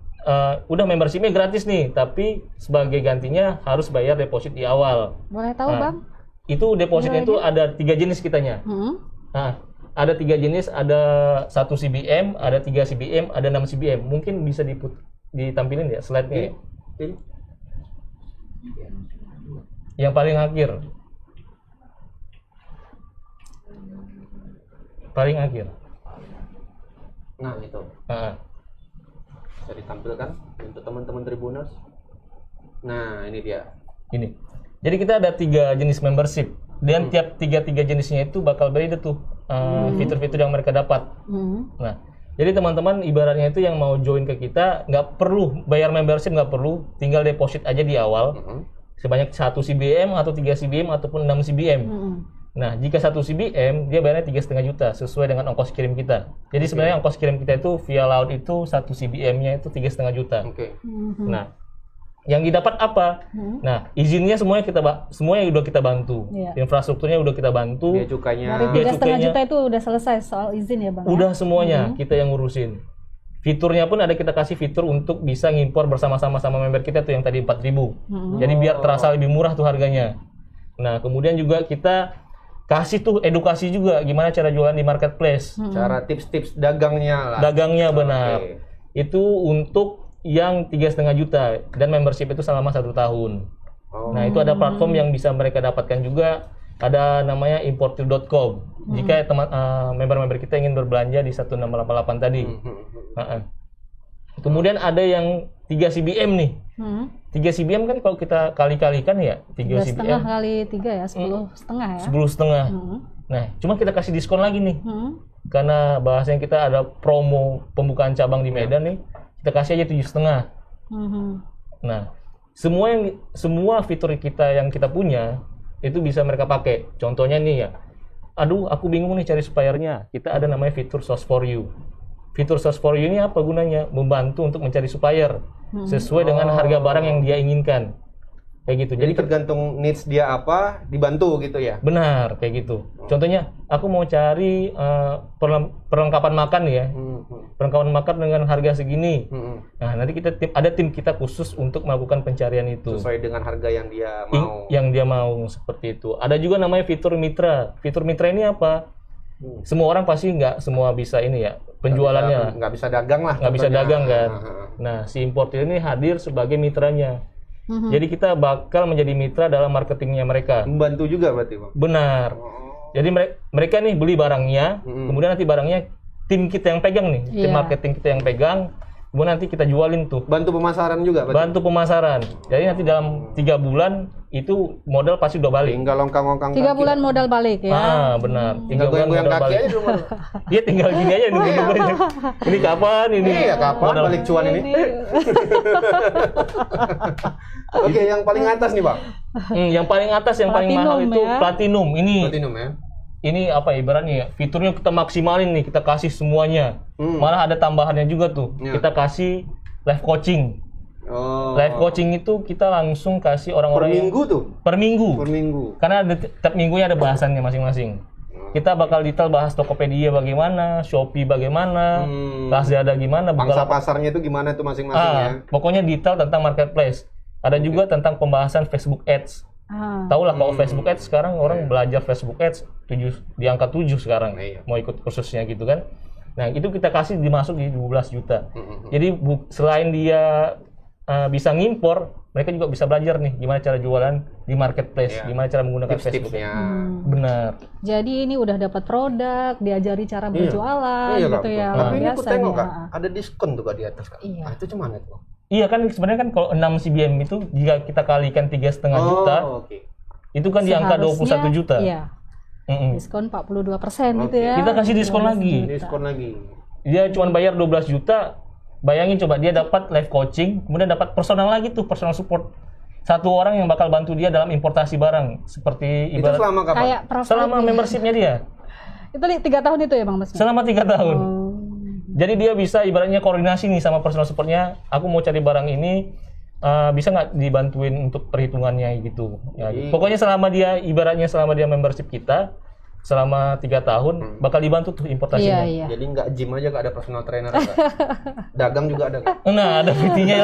udah membershipnya gratis nih, tapi sebagai gantinya harus bayar deposit di awal. Boleh tahu Bang? Itu depositnya itu ada 3 jenis kitanya. Nah, ada 3 jenis, ada 1 CBM, ada 3 CBM, ada 6 CBM. Mungkin bisa ditampilin ya slide-nya. Yang paling akhir. Paling akhir. Nah, itu. Bisa ditampilkan untuk teman-teman Tribuners. Nah, ini dia. Ini. Jadi kita ada 3 jenis membership. Dan tiap 3 jenisnya itu bakal beda tuh fitur-fitur yang mereka dapat. Nah, jadi teman-teman ibaratnya itu yang mau join ke kita nggak perlu bayar membership, nggak perlu, tinggal deposit aja di awal sebanyak 1 CBM atau 3 CBM ataupun 6 CBM. Nah, jika 1 CBM dia bayarnya 3,5 juta sesuai dengan ongkos kirim kita. Jadi sebenarnya ongkos kirim kita itu via laut itu 1 CBM-nya itu 3,5 juta. Nah, yang didapat apa? Nah, izinnya semuanya udah kita bantu. Infrastrukturnya udah kita bantu. Bea cukainya. Dari 3,5 juta itu udah selesai soal izin ya Bang? Udah semuanya kita yang ngurusin. Fiturnya pun ada, kita kasih fitur untuk bisa ngimpor bersama-sama sama member kita tuh yang tadi 4.000. Jadi biar terasa lebih murah tuh harganya. Nah, kemudian juga kita kasih tuh edukasi juga gimana cara jualan di marketplace. Cara tips-tips dagangnya lah. Dagangnya benar. Itu untuk yang 3,5 juta dan membership itu selama 1 tahun. Nah, itu ada platform yang bisa mereka dapatkan juga. Ada namanya importir.com. Jika member-member kita ingin berbelanja di 1688 tadi. Kemudian ada yang 3 CBM nih. 3 CBM kan kalau kita kali-kalikan ya 3 CBM. 3,5 kali 3 ya, 10,5 ya. 10,5. Nah, cuma kita kasih diskon lagi nih. Karena bahasanya kita ada promo pembukaan cabang di Medan nih. Kita kasih aja 7,5. Nah, semua fitur kita yang kita punya itu bisa mereka pakai. Contohnya nih ya. Aduh, aku bingung nih cari suppliernya. Kita ada namanya fitur Source for You. Fitur Source for You ini apa gunanya? Membantu untuk mencari supplier sesuai dengan harga barang yang dia inginkan. Kayak gitu. Jadi tergantung needs dia apa, dibantu gitu ya? Benar, kayak gitu. Contohnya, aku mau cari perlengkapan makan ya. Perlengkapan makan dengan harga segini. Nah, nanti ada tim kita khusus untuk melakukan pencarian itu. Sesuai dengan harga yang dia mau. Yang dia mau, seperti itu. Ada juga namanya fitur mitra. Fitur mitra ini apa? Semua orang pasti nggak semua bisa ini ya penjualannya. Nggak bisa dagang lah. Nggak bisa contohnya. dagang kan. Nah, si importir ini hadir sebagai mitranya. Jadi kita bakal menjadi mitra dalam marketingnya mereka. Membantu juga berarti, Bang. Benar. Jadi mereka nih beli barangnya, kemudian nanti barangnya tim kita yang pegang nih, tim marketing kita yang pegang. Kemudian nanti kita jualin tuh. Bantu pemasaran juga berarti? Bantu pemasaran. Jadi nanti dalam 3 bulan itu modal pasti udah balik. Tinggal longkang-longkang 3 bulan modal balik ya. Ah, benar. Tinggal goyang-goyang kaki aja di rumah. Dia tinggal gini aja nunggu ini kapan ini? Iya, kapan modal balik cuan ini? Oke, yang paling atas nih, Bang. Yang paling atas, yang paling mahal itu platinum. Platinum ya. Ini apa ibaratnya ya? Fiturnya kita maksimalin nih, kita kasih semuanya. Malah ada tambahannya juga tuh. Kita kasih live coaching. Live coaching itu kita langsung kasih orang-orang per minggu tuh. Per minggu. Per minggu. Karena tiap minggunya ada bahasannya masing-masing. Kita bakal detail bahas Tokopedia bagaimana, Shopee bagaimana, Lazada gimana, pangsa pasarnya itu gimana tuh masing-masing ya. Pokoknya detail tentang marketplace. Ada juga tentang pembahasan Facebook Ads. Tahu lah kalau Facebook Ads sekarang orang belajar Facebook Ads di angka 7 sekarang. Mau ikut kursusnya gitu kan. Nah, itu kita kasih dimasuk di 12 juta. Jadi selain dia bisa ngimpor, mereka juga bisa belajar nih gimana cara jualan di marketplace, gimana cara menggunakan Facebook. Benar. Jadi ini udah dapat produk, diajari cara berjualan gitu ya. Tapi ini aku tengok Kak, ada diskon tuh Kak di atas Kak. Nah, itu cuman itu. Iya kan sebenarnya kan kalau 6 CBM itu jika kita kalikan 3,5 juta, itu kan di angka 21 juta. Iya. Diskon 42% gitu ya. Kita kasih diskon lagi. Diskon lagi. Dia cuma bayar 12 juta. Bayangin coba dia dapat live coaching, kemudian dapat personal lagi tuh, personal support. Satu orang yang bakal bantu dia dalam importasi barang. Seperti ibarat itu selama kapan? Selama membershipnya dia. Itu 3 tahun itu ya Bang Mas? Selama 3 tahun. Jadi dia bisa ibaratnya koordinasi nih sama personal supportnya. Aku mau cari barang ini, bisa nggak dibantuin untuk perhitungannya gitu. Ya, pokoknya selama dia membership kita, selama 3 tahun bakal dibantu tuh importasinya. Jadi nggak gym aja Kak, ada personal trainer Kak. Dagang juga ada Kak. Nah, ada PT-nya.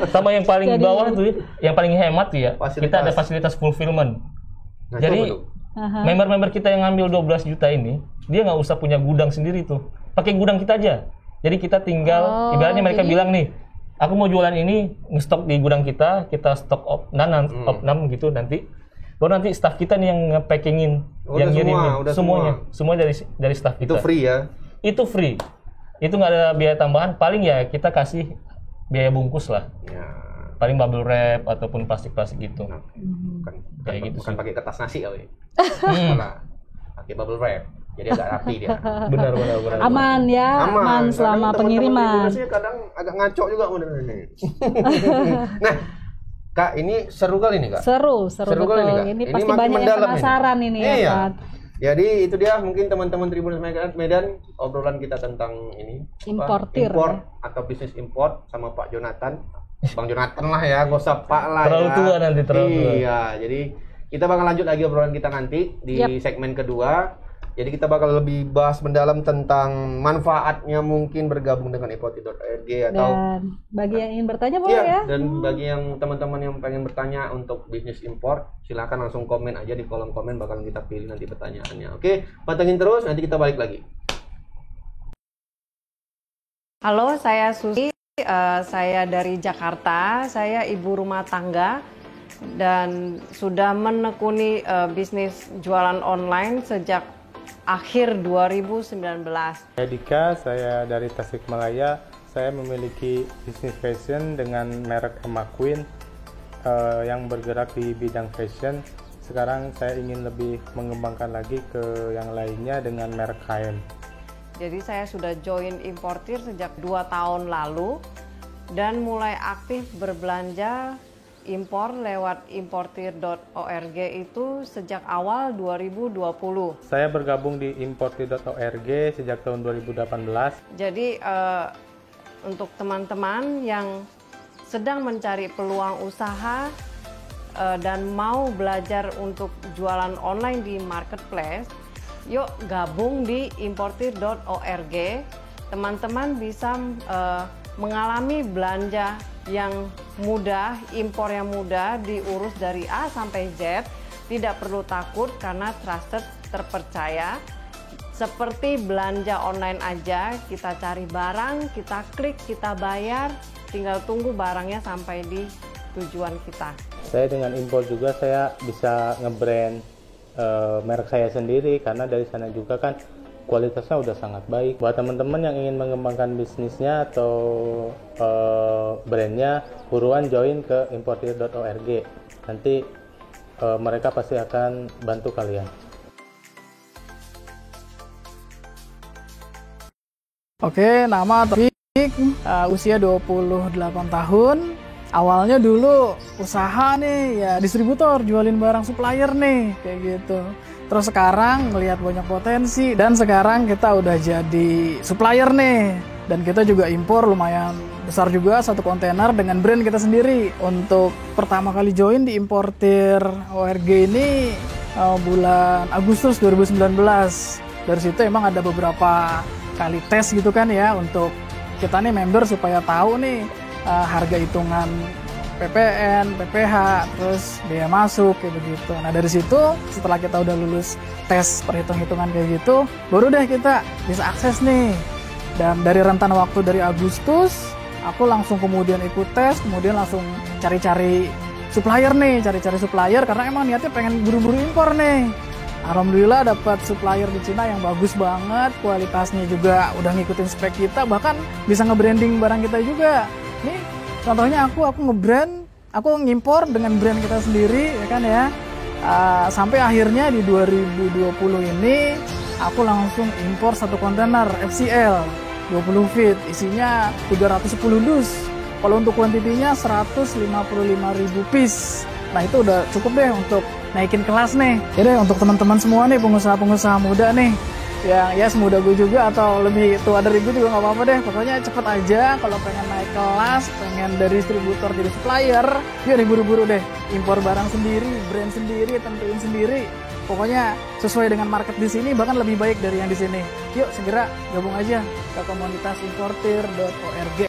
Sama yang paling bawah tuh, yang paling hemat tuh ya, kita ada fasilitas fulfillment. Nah, jadi member-member kita yang ngambil 12 juta ini, dia nggak usah punya gudang sendiri tuh. Pakai gudang kita aja. Jadi kita tinggal, ibaratnya mereka bilang nih, aku mau jualan ini, ngestok di gudang kita stok opnam gitu nanti. Baru nanti staff kita nih yang nge-packingin, yang ngirimin semua dari staff kita. Itu free ya? Itu free. Itu nggak ada biaya tambahan, paling ya kita kasih biaya bungkus lah. Paling bubble wrap ataupun plastik-plastik gitu. Bukan pakai kertas nasi kali. Malah pakai bubble wrap. Jadi agak rapi dia. Benar. Aman ya, aman selama pengiriman. Kadang agak ngaco juga ini. Nah, Kak, ini seru kali nih Kak. Seru kali nih Kak. Ini pasti banyak yang penasaran ini ya Kak. Jadi itu dia mungkin teman-teman Tribuners Medan obrolan kita tentang ini importir atau bisnis import sama Pak Jonathan. Bang Jonathan lah ya, gak usah Pak lah. Terlalu tua nanti Iya, jadi kita bakal lanjut lagi obrolan kita nanti di segmen kedua. Jadi kita bakal lebih bahas mendalam tentang manfaatnya mungkin bergabung dengan importir.org atau dan bagi yang ingin bertanya boleh ya. Dan bagi yang teman-teman yang pengen bertanya untuk bisnis import, silakan langsung komen aja di kolom komen, bakal kita pilih nanti pertanyaannya. Oke, pantengin terus, nanti kita balik lagi. Halo, saya Susi. Saya dari Jakarta. Saya ibu rumah tangga dan sudah menekuni bisnis jualan online sejak akhir 2019. Saya Dika, saya dari Tasikmalaya. Saya memiliki bisnis fashion dengan merek Emma Queen yang bergerak di bidang fashion. Sekarang saya ingin lebih mengembangkan lagi ke yang lainnya dengan merek KM. Jadi saya sudah join importir sejak 2 tahun lalu dan mulai aktif berbelanja impor lewat importir.org itu sejak awal 2020. Saya bergabung di importir.org sejak tahun 2018. Jadi untuk teman-teman yang sedang mencari peluang usaha dan mau belajar untuk jualan online di marketplace, yuk gabung di importir.org. Teman-teman bisa mengalami belanja yang mudah, impor yang mudah, diurus dari A sampai Z, tidak perlu takut karena trusted, terpercaya, Seperti belanja online aja, kita cari barang, kita klik, kita bayar, tinggal tunggu barangnya sampai di tujuan kita. Saya dengan impor juga saya bisa nge-brand merek saya sendiri, karena dari sana juga kan kualitasnya udah sangat baik. Buat teman-teman yang ingin mengembangkan bisnisnya atau brandnya, buruan join ke importir.org. Nanti mereka pasti akan bantu kalian. Oke, nama Taufik, usia 28 tahun. Awalnya dulu usaha nih, ya distributor, jualin barang supplier nih, kayak gitu. Terus sekarang ngelihat banyak potensi, dan sekarang kita udah jadi supplier nih. Dan kita juga impor lumayan besar juga, 1 kontainer dengan brand kita sendiri. Untuk pertama kali join di Importir ORG ini bulan Agustus 2019. Dari situ emang ada beberapa kali tes gitu kan ya, untuk kita nih member supaya tahu nih harga hitungan PPN, PPH, terus biaya masuk kayak begitu. Nah dari situ setelah kita udah lulus tes perhitung-hitungan kayak gitu, baru deh kita bisa akses nih. Dan dari rentan waktu dari Agustus, aku langsung kemudian ikut tes, kemudian langsung cari-cari supplier nih, cari-cari supplier karena emang niatnya pengen buru-buru impor nih. Alhamdulillah dapat supplier di Cina yang bagus banget, kualitasnya juga udah ngikutin spek kita, bahkan bisa nge-branding barang kita juga. Nih, contohnya aku nge-brand, aku ngimpor dengan brand kita sendiri, ya kan ya. Sampai akhirnya di 2020 ini, aku langsung impor 1 kontainer FCL 20 feet, isinya 310 dus. Kalau untuk kuantitinya 155.000 piece. Nah itu udah cukup deh untuk naikin kelas nih. Jadi untuk teman-teman semua nih, pengusaha-pengusaha muda nih, yang ya semuda gue juga atau lebih tua dari gue juga nggak apa-apa deh. Pokoknya cepet aja kalau pengen naik kelas, pengen dari distributor jadi supplier, yuk deh buru-buru deh. Impor barang sendiri, brand sendiri, tentuin sendiri. Pokoknya sesuai dengan market di sini, bahkan lebih baik dari yang di sini. Yuk segera gabung aja ke komunitas importir.org.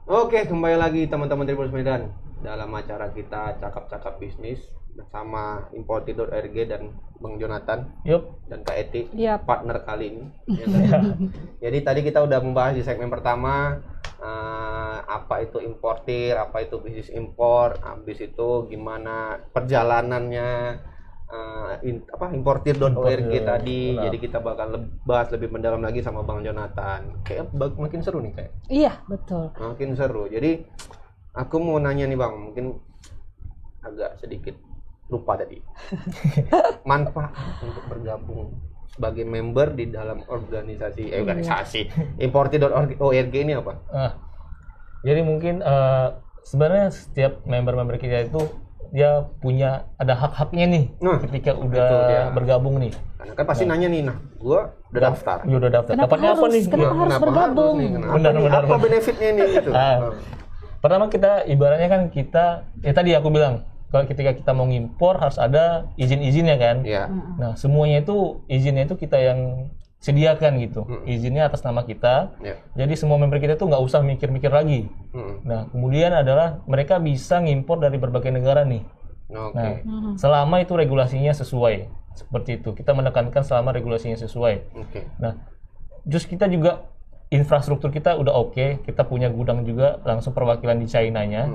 Oke, kembali lagi teman-teman Tribuners Medan dalam acara kita Cakap-Cakap Bisnis bersama Importir.org dan Bang Jonathan dan Kak Eti, partner kali ini. Jadi tadi kita udah membahas di segmen pertama apa itu importir, apa itu bisnis impor, habis itu gimana perjalanannya importir.org tadi. Benar. Jadi kita bakal bahas lebih mendalam lagi sama Bang Jonathan. Kayak makin seru nih kayak. Iya, betul. Makin seru. Jadi aku mau nanya nih Bang, mungkin agak sedikit lupa tadi. Manfaat untuk bergabung sebagai member di dalam organisasi importir.org ini apa? Jadi mungkin sebenarnya setiap member-member kita itu dia punya ada hak-haknya nih ketika udah bergabung nih. Karena kan pasti nanya nih, nah gua udah daftar. Ya udah daftar. Dapatnya apa nih? Kenapa harus bergabung? Apa benefitnya nih gitu? Pertama kita ibaratnya kan kita, ya tadi aku bilang, kalau ketika kita mau ngimpor harus ada izin-izinnya kan. Iya. Nah semuanya itu izinnya itu kita yang sediakan gitu, izinnya atas nama kita. Jadi semua member kita tuh nggak usah mikir-mikir lagi. Nah kemudian adalah mereka bisa ngimpor dari berbagai negara nih. Nah selama itu regulasinya sesuai, seperti itu. Kita menekankan selama regulasinya sesuai. Nah terus kita juga infrastruktur kita udah oke, kita punya gudang juga langsung perwakilan di China-nya.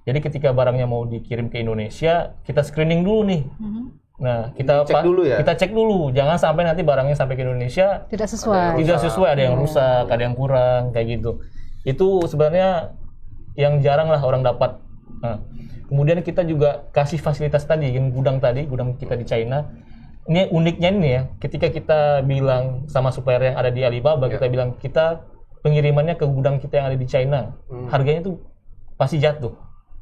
Jadi ketika barangnya mau dikirim ke Indonesia, kita screening dulu nih. Nah, kita cek dulu, jangan sampai nanti barangnya sampai ke Indonesia tidak sesuai. Ada yang rusak, ada yang kurang, kayak gitu. Itu sebenarnya yang jarang lah orang dapat. Nah, kemudian kita juga kasih fasilitas tadi, yang gudang kita di China. Ini uniknya ini ya, ketika kita bilang sama supplier yang ada di Alibaba, kita bilang kita pengirimannya ke gudang kita yang ada di China, harganya tuh pasti jatuh.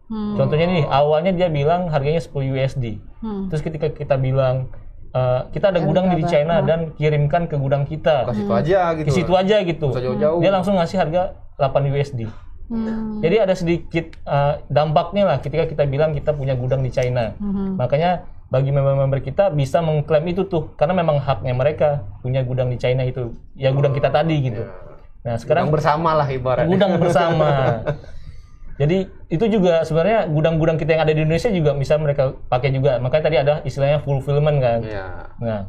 Contohnya nih, awalnya dia bilang harganya 10 USD. Terus ketika kita bilang kita ada gudang di China dan kirimkan ke gudang kita. Ke situ aja gitu. Jauh-jauh. Dia langsung ngasih harga 8 USD. Jadi ada sedikit dampaknya lah ketika kita bilang kita punya gudang di China. Makanya bagi member-member kita bisa mengklaim itu tuh, karena memang haknya mereka punya gudang di China itu. Ya gudang kita tadi gitu. Nah, sekarang gudang bersama lah ibaratnya. Gudang bersama. Jadi itu juga sebenarnya gudang-gudang kita yang ada di Indonesia juga bisa mereka pakai juga. Makanya tadi ada istilahnya fulfillment kan. Nah,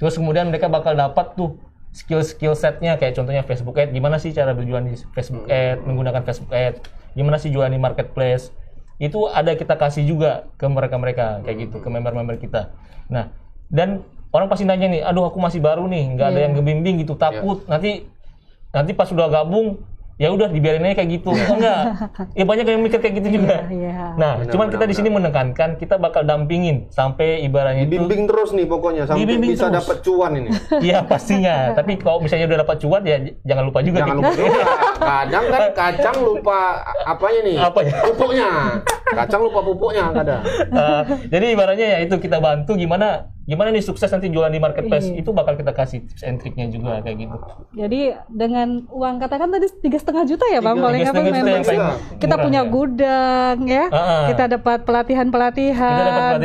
terus kemudian mereka bakal dapat tuh skill setnya, kayak contohnya Facebook Ads. Gimana sih cara berjualan di Facebook Ads, menggunakan Facebook Ads? Gimana sih jualan di marketplace? Itu ada kita kasih juga ke mereka kayak gitu, ke member-member kita. Nah, dan orang pasti nanya nih, aduh aku masih baru nih, nggak ada yang ngebimbing gitu, takut nanti pas sudah gabung ya udah dibiarin aja kayak gitu. Enggak. Ya banyak yang mikir kayak gitu juga. Nah, cuman kita di sini menekankan kita bakal dampingin sampai ibaratnya itu dibimbing terus nih pokoknya sampai bisa dapat cuan ini. Iya, pastinya. Tapi kalau misalnya udah dapat cuan ya jangan lupa juga. Jangan lupa. Kadang kan kacang lupa apanya nih? Pupuknya. Kacang lupa pupuknya kadang. Jadi ibaratnya ya itu kita bantu gimana nih sukses nanti jualan di marketplace. Itu bakal kita kasih tips and triknya juga kayak gitu. Jadi dengan uang katakan tadi 3,5 juta ya Bang, paling apa memang kita punya gudang ya. Kita dapat pelatihan-pelatihan.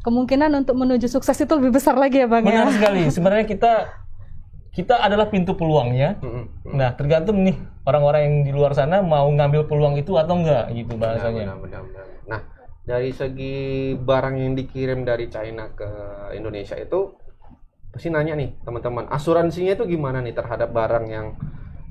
Kemungkinan untuk menuju sukses itu lebih besar lagi ya Bang. Benar sekali. Sebenarnya kita adalah pintu peluangnya. Nah, tergantung nih orang-orang yang di luar sana mau ngambil peluang itu atau enggak gitu bahasanya. Benar. Nah, dari segi barang yang dikirim dari China ke Indonesia itu pasti nanya nih teman-teman, asuransinya itu gimana nih terhadap barang yang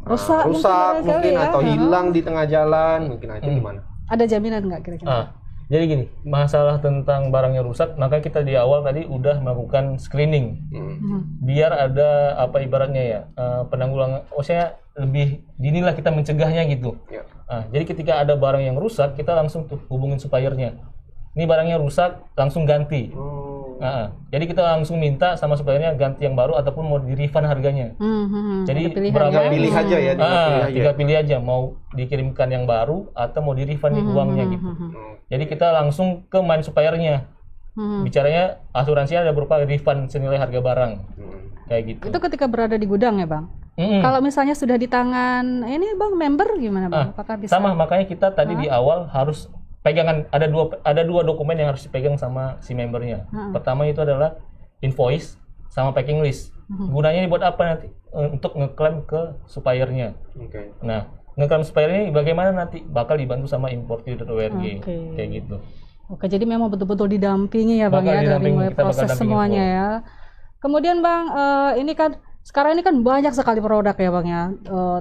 rusak mungkin atau hilang di tengah jalan, mungkin itu gimana? Ada jaminan nggak kira-kira? Jadi gini, masalah tentang barangnya rusak, maka kita di awal tadi udah melakukan screening, biar ada apa ibaratnya ya penanggulangan, maksudnya lebih dini lah kita mencegahnya gitu. Jadi ketika ada barang yang rusak, kita langsung tuh hubungin suppliernya. Ini barangnya rusak, langsung ganti. Jadi kita langsung minta sama suppliernya ganti yang baru ataupun mau di refund harganya. Jadi berapa pilih aja ya, tinggal pilih aja mau dikirimkan yang baru atau mau di refund uangnya gitu. Jadi kita langsung ke main suppliernya. Bicaranya asuransinya ada berupa refund senilai harga barang. Kayak gitu. Itu ketika berada di gudang ya Bang? Kalau misalnya sudah di tangan ini Bang member gimana Bang? Apakah bisa? Sama, makanya kita tadi di awal harus pegangan, ada dua dokumen yang harus dipegang sama si membernya. Pertama itu adalah invoice sama packing list. Gunanya ini buat apa nanti? Untuk ngeklaim ke suppliernya. Nah, ngeklaim supplier ini bagaimana nanti? Bakal dibantu sama importir.org kayak gitu. Oke, jadi memang betul-betul didampingi ya Bang ya dari mulai proses semuanya ya. Kemudian Bang, ini kan sekarang ini kan banyak sekali produk ya Bang ya.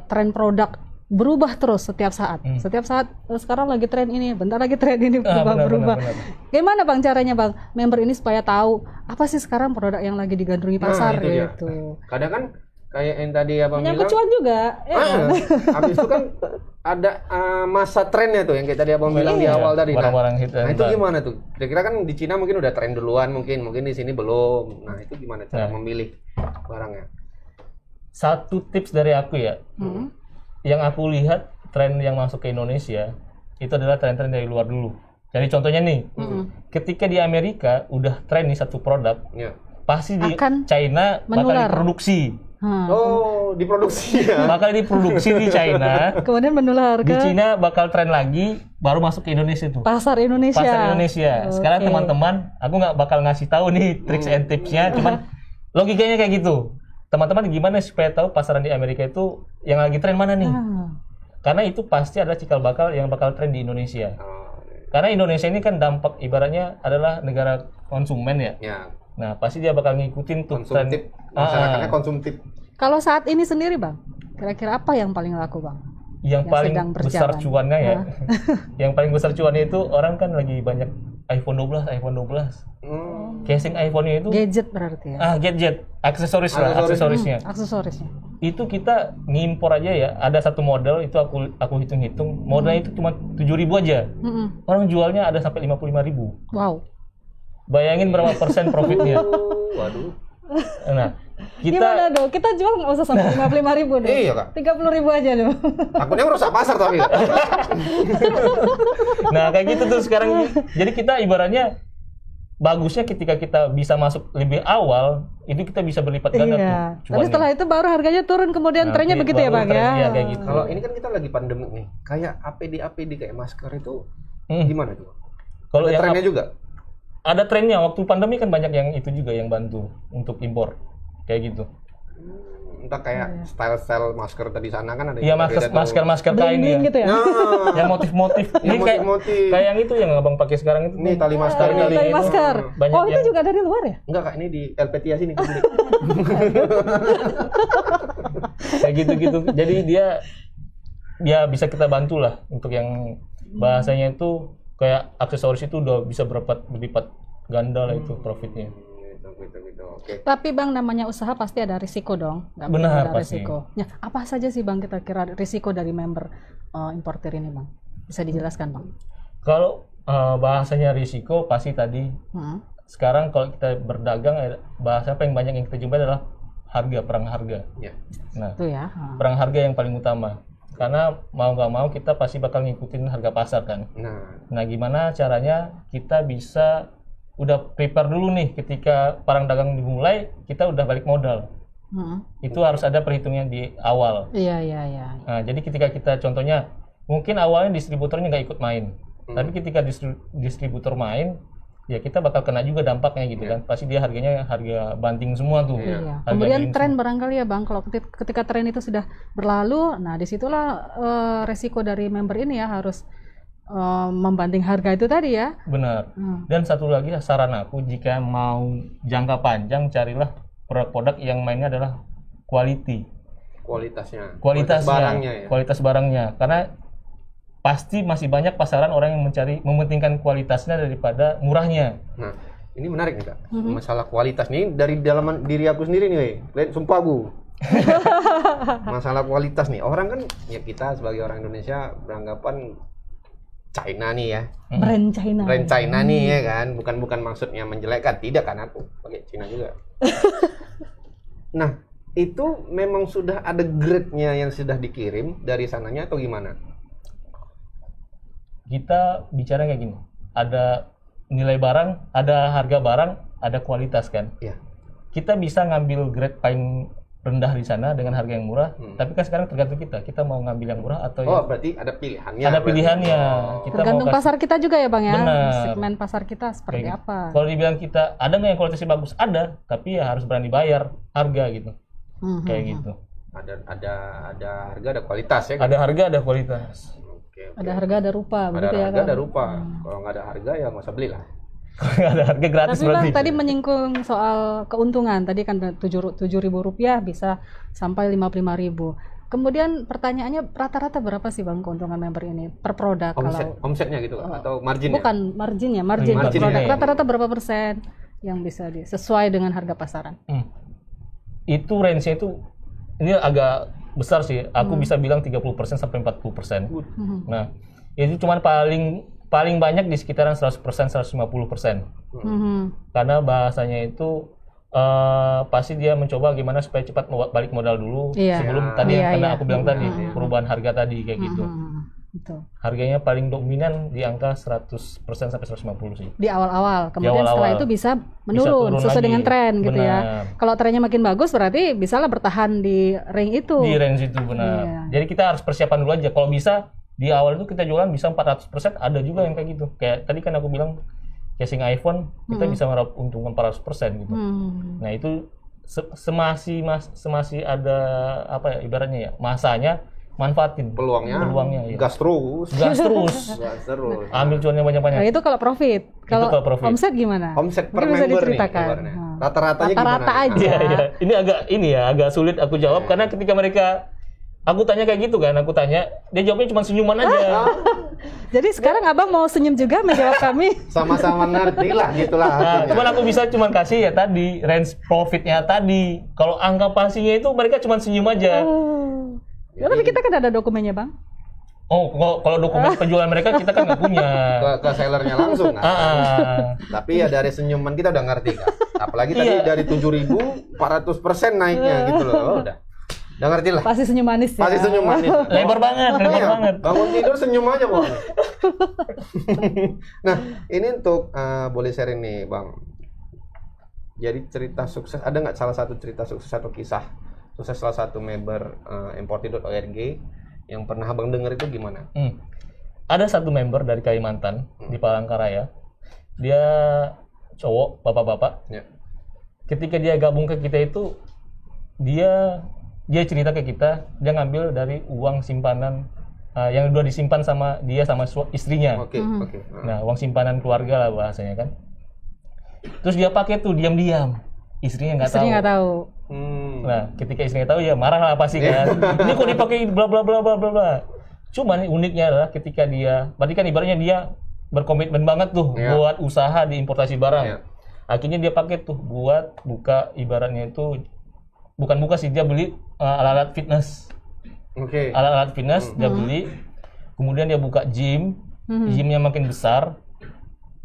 Tren produk berubah terus setiap saat. Setiap saat sekarang lagi tren ini, bentar lagi tren ini berubah. Gimana Bang caranya Bang member ini supaya tahu apa sih sekarang produk yang lagi digandrungi pasar gitu. Kadang kan kayak yang tadi Abang bilang. Yang kecuan juga. Habis itu kan ada masa trennya tuh yang kayak tadi Abang bilang di awal tadi. Nah itu gimana tuh? Kira-kira kan di Cina mungkin udah tren duluan, mungkin di sini belum. Nah itu gimana cara memilih barangnya? Satu tips dari aku ya. Yang aku lihat tren yang masuk ke Indonesia itu adalah tren-tren dari luar dulu. Jadi contohnya nih, ketika di Amerika udah tren nih satu produk, pasti di China bakal diproduksi. Oh, diproduksi ya. Bakal diproduksi di China. Kemudian menular Di ke China bakal tren lagi, baru masuk ke Indonesia tuh. pasar Indonesia. Pasar Indonesia. Sekarang teman-teman, aku nggak bakal ngasih tahu nih tricks and tipsnya, cuman logikanya kayak gitu. Teman-teman gimana supaya tahu pasaran di Amerika itu yang lagi tren mana nih? Karena itu pasti ada cikal bakal yang bakal tren di Indonesia. Karena Indonesia ini kan dampak ibaratnya adalah negara konsumen ya. Nah, pasti dia bakal ngikutin tuh Konsumtif. Masyarakatnya konsumtif. Kalau saat ini sendiri Bang, kira-kira apa yang paling laku Bang? Yang paling sedang besar berjalan. cuannya ya. Yang paling besar cuannya itu orang kan lagi banyak iPhone 12. Casing iPhone-nya itu Gadget berarti ya? Gadget, aksesorisnya. Aksesorisnya. Itu kita ngimpor aja ya, ada satu model itu aku hitung-hitung, modelnya itu cuma 7.000 aja. Orang jualnya ada sampai 55.000. Wow. Bayangin berapa persen profitnya. Waduh. Nah, Gimana dong? Kita jual nggak usah sampai 55.000 dong. Iya, Kak. 30.000 aja dong. Takutnya merusak pasar tapi, Kak. Nah, kayak gitu tuh sekarang. Jadi kita ibaratnya bagusnya ketika kita bisa masuk lebih awal, itu kita bisa berlipat ganda tuh cuannya. Tapi setelah itu baru harganya turun, kemudian trennya begitu ya Bang ya? Iya, kayak gitu. Kalau ini kan kita lagi pandemi nih, kayak APD kayak masker itu gimana tuh? Kalau yang trennya juga? Ada trennya, waktu pandemi kan banyak yang itu juga yang bantu untuk impor. Kayak gitu. Entah kayak style-style masker tadi sana kan ada. Iya, masker kain ya. Gitu ya? Yang motif-motif. Ini kayak yang itu yang Abang pakai sekarang itu. Nih tali masker Tali masker. Oh, itu juga dari luar ya? Enggak, Kak, ini di LPTIA sini beli. Kayak gitu-gitu. Jadi dia bisa kita bantu lah untuk yang bahasanya itu kayak aksesoris itu udah bisa berlipat ganda lah itu profitnya. Oke. Tapi Bang, namanya usaha pasti ada risiko dong. Nggak Benar, boleh ada pasti. risiko. Ya, apa saja sih Bang kita kira risiko dari member importer ini Bang? Bisa dijelaskan Bang? Kalau bahasanya risiko pasti tadi. Sekarang kalau kita berdagang, bahasa paling banyak yang kita jumpai adalah perang harga. Nah, itu ya. Perang harga yang paling utama. Karena mau nggak mau kita pasti bakal ngikutin harga pasar kan. Nah, gimana caranya kita bisa udah prepare dulu nih ketika perang dagang dimulai, kita udah balik modal. Itu harus ada perhitungan di awal. Iya. Nah, jadi ketika kita contohnya mungkin awalnya distributornya nggak ikut main, tapi ketika distributor main, ya kita bakal kena juga dampaknya gitu kan. Pasti dia harga banting semua tuh. Iya. Kemudian tren barangkali ya Bang, kalau ketika tren itu sudah berlalu, nah disitulah resiko dari member ini ya harus membanting harga itu tadi ya. Benar. Dan satu lagi saran aku, jika mau jangka panjang carilah produk-produk yang mainnya adalah kualitasnya barangnya ya? Kualitas barangnya, karena pasti masih banyak pasaran orang yang mementingkan kualitasnya daripada murahnya. Nah, ini menarik nih Kak. Masalah kualitas nih dari dalam diri aku sendiri nih, sumpah Bu. Masalah kualitas nih, orang kan ya kita sebagai orang Indonesia beranggapan China nih ya. Brand China nih ya kan, bukan maksudnya menjelekkan, tidak kan, aku pakai China juga. Nah, itu memang sudah ada grade-nya yang sudah dikirim dari sananya atau gimana? Kita bicara kayak gini, ada nilai barang, ada harga barang, ada kualitas kan. Iya. Kita bisa ngambil grade paling rendah di sana dengan harga yang murah, tapi kan sekarang tergantung kita mau ngambil yang murah atau yang... berarti ada pilihannya. Ada pilihannya. Kita tergantung pasar kita juga ya Bang ya. Benar. Segmen pasar kita seperti kayak apa. Kalau dibilang kita ada nggak yang kualitasnya bagus? Ada, tapi ya harus berani bayar harga gitu. Kayak gitu. Ada harga, ada kualitas ya. Ada harga, ada kualitas. Ada harga, ada rupa, ada begitu ya harga, kan? ada rupa. Kalau nggak ada harga ya nggak usah beli lah. Nggak ada harga gratis. Tapi Bang, berarti tadi menyinggung soal keuntungan. Tadi kan Rp7.000 bisa sampai Rp55.000. Kemudian pertanyaannya rata-rata berapa sih Bang keuntungan member ini per produk? Omsetnya gitu atau marginnya? Bukan margin per produk. Rata-rata berapa persen yang bisa sesuai dengan harga pasaran? Itu range-nya itu ini agak besar sih. Aku bisa bilang 30% sampai 40%. Nah, itu cuma paling banyak di sekitaran 100%, 150%. Karena bahasanya itu pasti dia mencoba gimana supaya cepat balik modal dulu sebelum tadi yang karena aku bilang tadi perubahan harga tadi kayak gitu. Betul. Harganya paling dominan di angka 100% sampai 150 sih. Di awal-awal, kemudian awal-awal. setelah itu bisa menurun turun sesuai lagi. dengan tren gitu ya. Benar. Kalau trennya makin bagus berarti bisalah bertahan di ring itu. Di range itu benar. Iya. Jadi kita harus persiapan dulu aja. Kalau bisa di awal itu kita jualan bisa 400%, ada juga yang kayak gitu. Kayak tadi kan aku bilang casing iPhone kita bisa meraup untungan 400% gitu. Nah, itu semasi ada apa ya ibaratnya ya, masanya manfaatin Peluangnya ya. gas terus. Gas terus. Gas terus. Ambil cuannya banyak-banyak. Nah, itu kalau profit. Kalau kalau profit. omset gimana? Omset per Mungkin bisa member nih diceritakan. kabarnya. Rata-ratanya Rata-rata gimana? aja. Iya. Ini agak sulit aku jawab karena ketika mereka aku tanya kayak gitu kan, aku tanya, dia jawabnya cuma senyuman aja. Jadi sekarang Abang mau senyum juga menjawab kami. Sama-sama ngerti lah gitulah. Nah, artinya. cuman aku bisa cuman kasih ya tadi range profitnya tadi. Kalau angka pastinya itu mereka cuma senyum aja. Ya, tapi kita kan ada dokumennya, Bang. Oh, kalau dokumen penjualan mereka kita kan nggak punya. Ke sellernya langsung kan. Tapi ya dari senyuman kita udah ngerti kan. Apalagi tadi dari 7.000 400% naiknya gitu loh. Oh, udah ngerti lah. Pasti senyum manis ya. Pasti senyum manis. Lebar banget. Bangun tidur senyum aja pokoknya. Nah, ini untuk boleh sharing nih, Bang. Jadi cerita sukses, ada nggak salah satu cerita sukses atau kisah sukses salah satu member importir.org yang pernah Abang dengar itu gimana? Ada satu member dari Kalimantan di Palangkaraya. Dia cowok, bapak-bapak. Ya. Ketika dia gabung ke kita itu dia cerita ke kita, dia ngambil dari uang simpanan yang udah disimpan sama dia sama istrinya. Oke. Nah, uang simpanan keluarga lah bahasanya kan. Terus dia pakai tuh diam-diam. Istrinya nggak tahu. Nah, ketika istrinya tahu ya marah lah pasti kan. Ini kok dipakai bla bla bla bla bla bla. Cuman uniknya adalah ketika dia, berarti kan ibaratnya dia berkomitmen banget tuh buat usaha di importasi barang. Akhirnya dia pakai tuh buat buka, ibaratnya itu bukan buka sih, dia beli alat-alat fitness. Alat-alat fitness dia beli. Kemudian dia buka gym. Gymnya makin besar.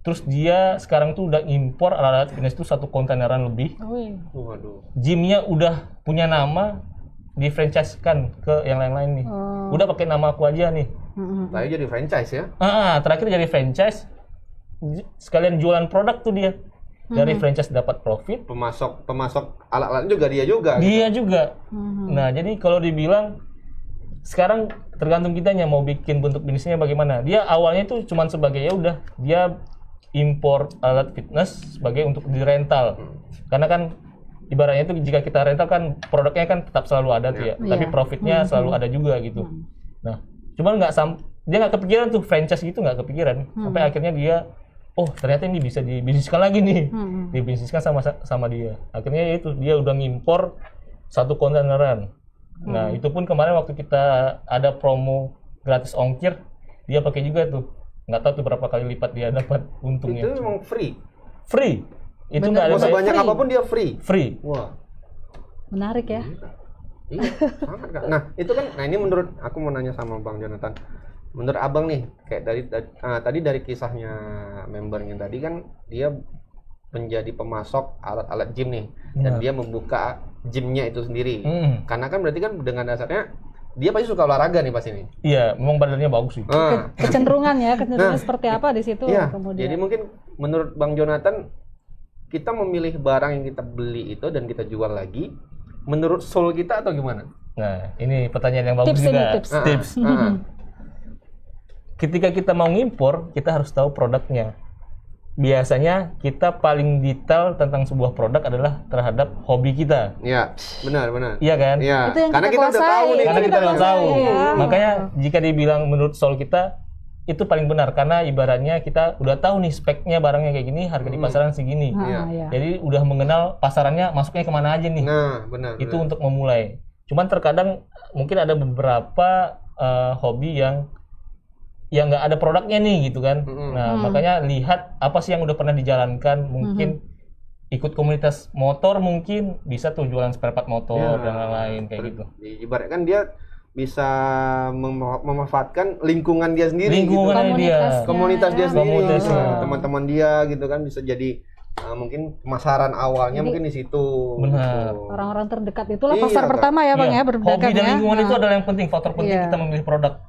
Terus dia sekarang tuh udah impor alat-alat fitness tuh 1 kontaineran lebih. Waduh. Gymnya udah punya nama, di franchise-kan ke yang lain-lain nih. Udah pakai nama aku aja nih. Tadi jadi franchise ya? Terakhir jadi franchise. Sekalian jualan produk tuh dia. Dari franchise dapat profit. Pemasok alat-alat juga dia juga. Dia juga. Nah, jadi kalau dibilang sekarang tergantung kitanya mau bikin bentuk bisnisnya bagaimana. Dia awalnya tuh cuman sebagai ya udah dia impor alat fitness sebagai untuk dirental. Karena kan ibaratnya itu jika kita rental kan produknya kan tetap selalu ada tuh ya. Tapi profitnya selalu ada juga gitu. Nah, cuman dia nggak kepikiran tuh franchise gitu, nggak kepikiran. Sampai akhirnya dia ternyata ini bisa dibisniskan lagi nih. Dibisniskan sama dia. Akhirnya itu dia udah ngimpor 1 kontaineran. Nah, itu pun kemarin waktu kita ada promo gratis ongkir, dia pakai juga tuh. Nggak tahu tuh berapa kali lipat dia dapat untungnya. Itu memang free. Free. Itu nggak ada sebanyak apapun dia free. Free. Wah. Menarik ya. Iya, sangat kan. Nah, itu kan ini menurut aku mau nanya sama Bang Jonathan. Menurut Abang nih, kayak tadi dari kisahnya membernya tadi kan dia menjadi pemasok alat-alat gym nih dan dia membuka gymnya itu sendiri. Karena kan berarti kan dengan dasarnya dia pasti suka olahraga nih pas ini. Iya, memang badannya bagus sih. Kecenderungannya seperti apa di situ kemudian. Jadi mungkin menurut Bang Jonathan, kita memilih barang yang kita beli itu dan kita jual lagi menurut soul kita atau gimana? Nah, ini pertanyaan yang bagus juga. Tips. Ketika kita mau ngimpor, kita harus tahu produknya. Biasanya kita paling detail tentang sebuah produk adalah terhadap hobi kita. Iya, benar. Iya kan? Iya. Itu yang Karena kita udah tahu nih. Karena kita udah tahu. Ya. Makanya jika dibilang menurut soul kita itu paling benar karena ibaratnya kita udah tahu nih speknya barangnya kayak gini, harga di pasaran segini. Jadi udah mengenal pasarannya masuknya kemana aja nih. Nah, benar. Itu untuk memulai. Cuman terkadang mungkin ada beberapa hobi yang nggak ada produknya nih gitu kan. Nah, makanya lihat apa sih yang udah pernah dijalankan, mungkin ikut komunitas motor, mungkin bisa tuh jualan spare part motor dan lain-lain kayak gitu. Ibaratkan dia bisa memanfaatkan lingkungan dia sendiri, lingkungan gitu. Komunitas dia sendiri, teman-teman dia gitu kan, bisa jadi mungkin pemasaran awalnya mungkin di situ. Benar. Orang-orang terdekat itulah pasar pertama ya Bang ya, berdagang. Hobi dan lingkungan itu adalah yang penting, faktor penting kita memilih produk.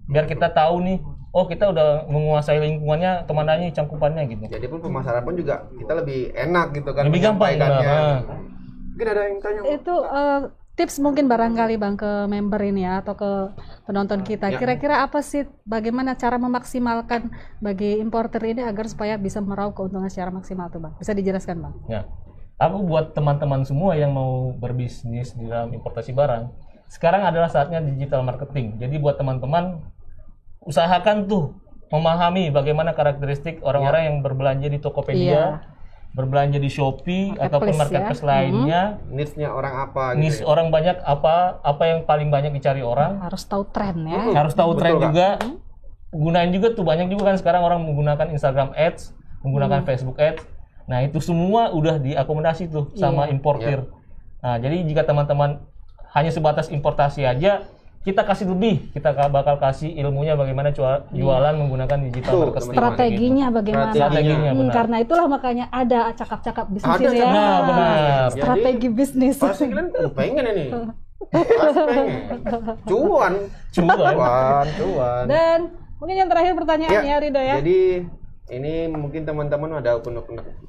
Biar kita tahu nih, oh kita udah menguasai lingkungannya, kemana nih cangkupannya gitu. Jadi pun pemasaran pun juga kita lebih enak gitu kan. Lebih gampang. Mungkin ada yang tanya. Itu tips mungkin barangkali Bang ke member ini ya atau ke penonton kita. Kira-kira apa sih bagaimana cara memaksimalkan bagi importer ini agar supaya bisa meraup keuntungan secara maksimal tuh Bang? Bisa dijelaskan Bang? Ya. Aku buat teman-teman semua yang mau berbisnis di dalam importasi barang, sekarang adalah saatnya digital marketing. Jadi buat teman-teman usahakan tuh memahami bagaimana karakteristik orang-orang yang berbelanja di Tokopedia, berbelanja di Shopee ataupun marketplace lainnya. Niche-nya orang apa gitu. Niche orang banyak apa yang paling banyak dicari orang. Harus tahu tren ya. Harus tahu tren juga. Gunain juga tuh, banyak juga kan sekarang orang menggunakan Instagram Ads, menggunakan Facebook Ads. Nah, itu semua udah diakomodasi tuh sama importir. Nah, jadi jika teman-teman hanya sebatas importasi aja, kita kasih lebih, kita bakal kasih ilmunya bagaimana jualan menggunakan digital marketing. Strateginya bagaimana? Strateginya, benar. Karena itulah makanya ada cakap-cakap bisnis ini ya. Nah, benar. Strategi bisnis. Pasti kalian pengen ini. Pasti pengen. Cuan. Dan mungkin yang terakhir pertanyaannya Rido ya. Jadi ini mungkin teman-teman ada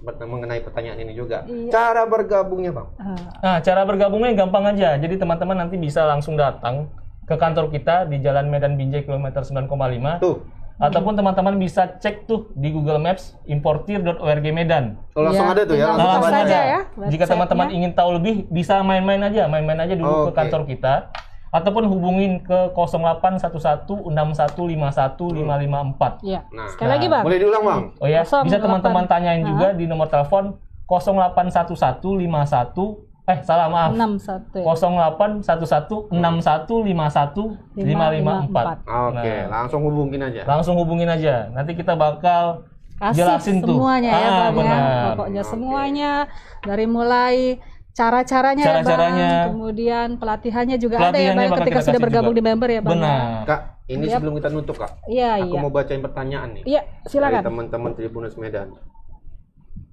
mengenai pertanyaan ini juga. Cara bergabungnya Bang? Nah, cara bergabungnya gampang aja. Jadi teman-teman nanti bisa langsung datang ke kantor kita di Jalan Medan Binjai kilometer 9,5. Tuh. Ataupun teman-teman bisa cek tuh di Google Maps importir.org Medan. Langsung ada tuh ya. Langsung ada. Ya, jika teman-teman ingin tahu lebih, bisa main-main aja dulu ke kantor kita. Ataupun hubungin ke 081161515554. Iya. Sekali lagi Bang. Boleh diulang Bang? Oh ya, bisa teman-teman tanyain juga di nomor telepon 0811515154. Oke, langsung hubungin aja. Langsung hubungin aja. Nanti kita bakal jelasin semuanya tuh. Ya, Bang, ya. Pokoknya semuanya dari mulai cara-caranya, Bang, kemudian pelatihannya juga ada ya Bang ketika sudah bergabung di member ya Bang. Benar. Kak, ini sebelum kita nutup Kak. Aku mau bacain pertanyaan nih. Iya, silakan. Dari teman-teman Tribuners Medan.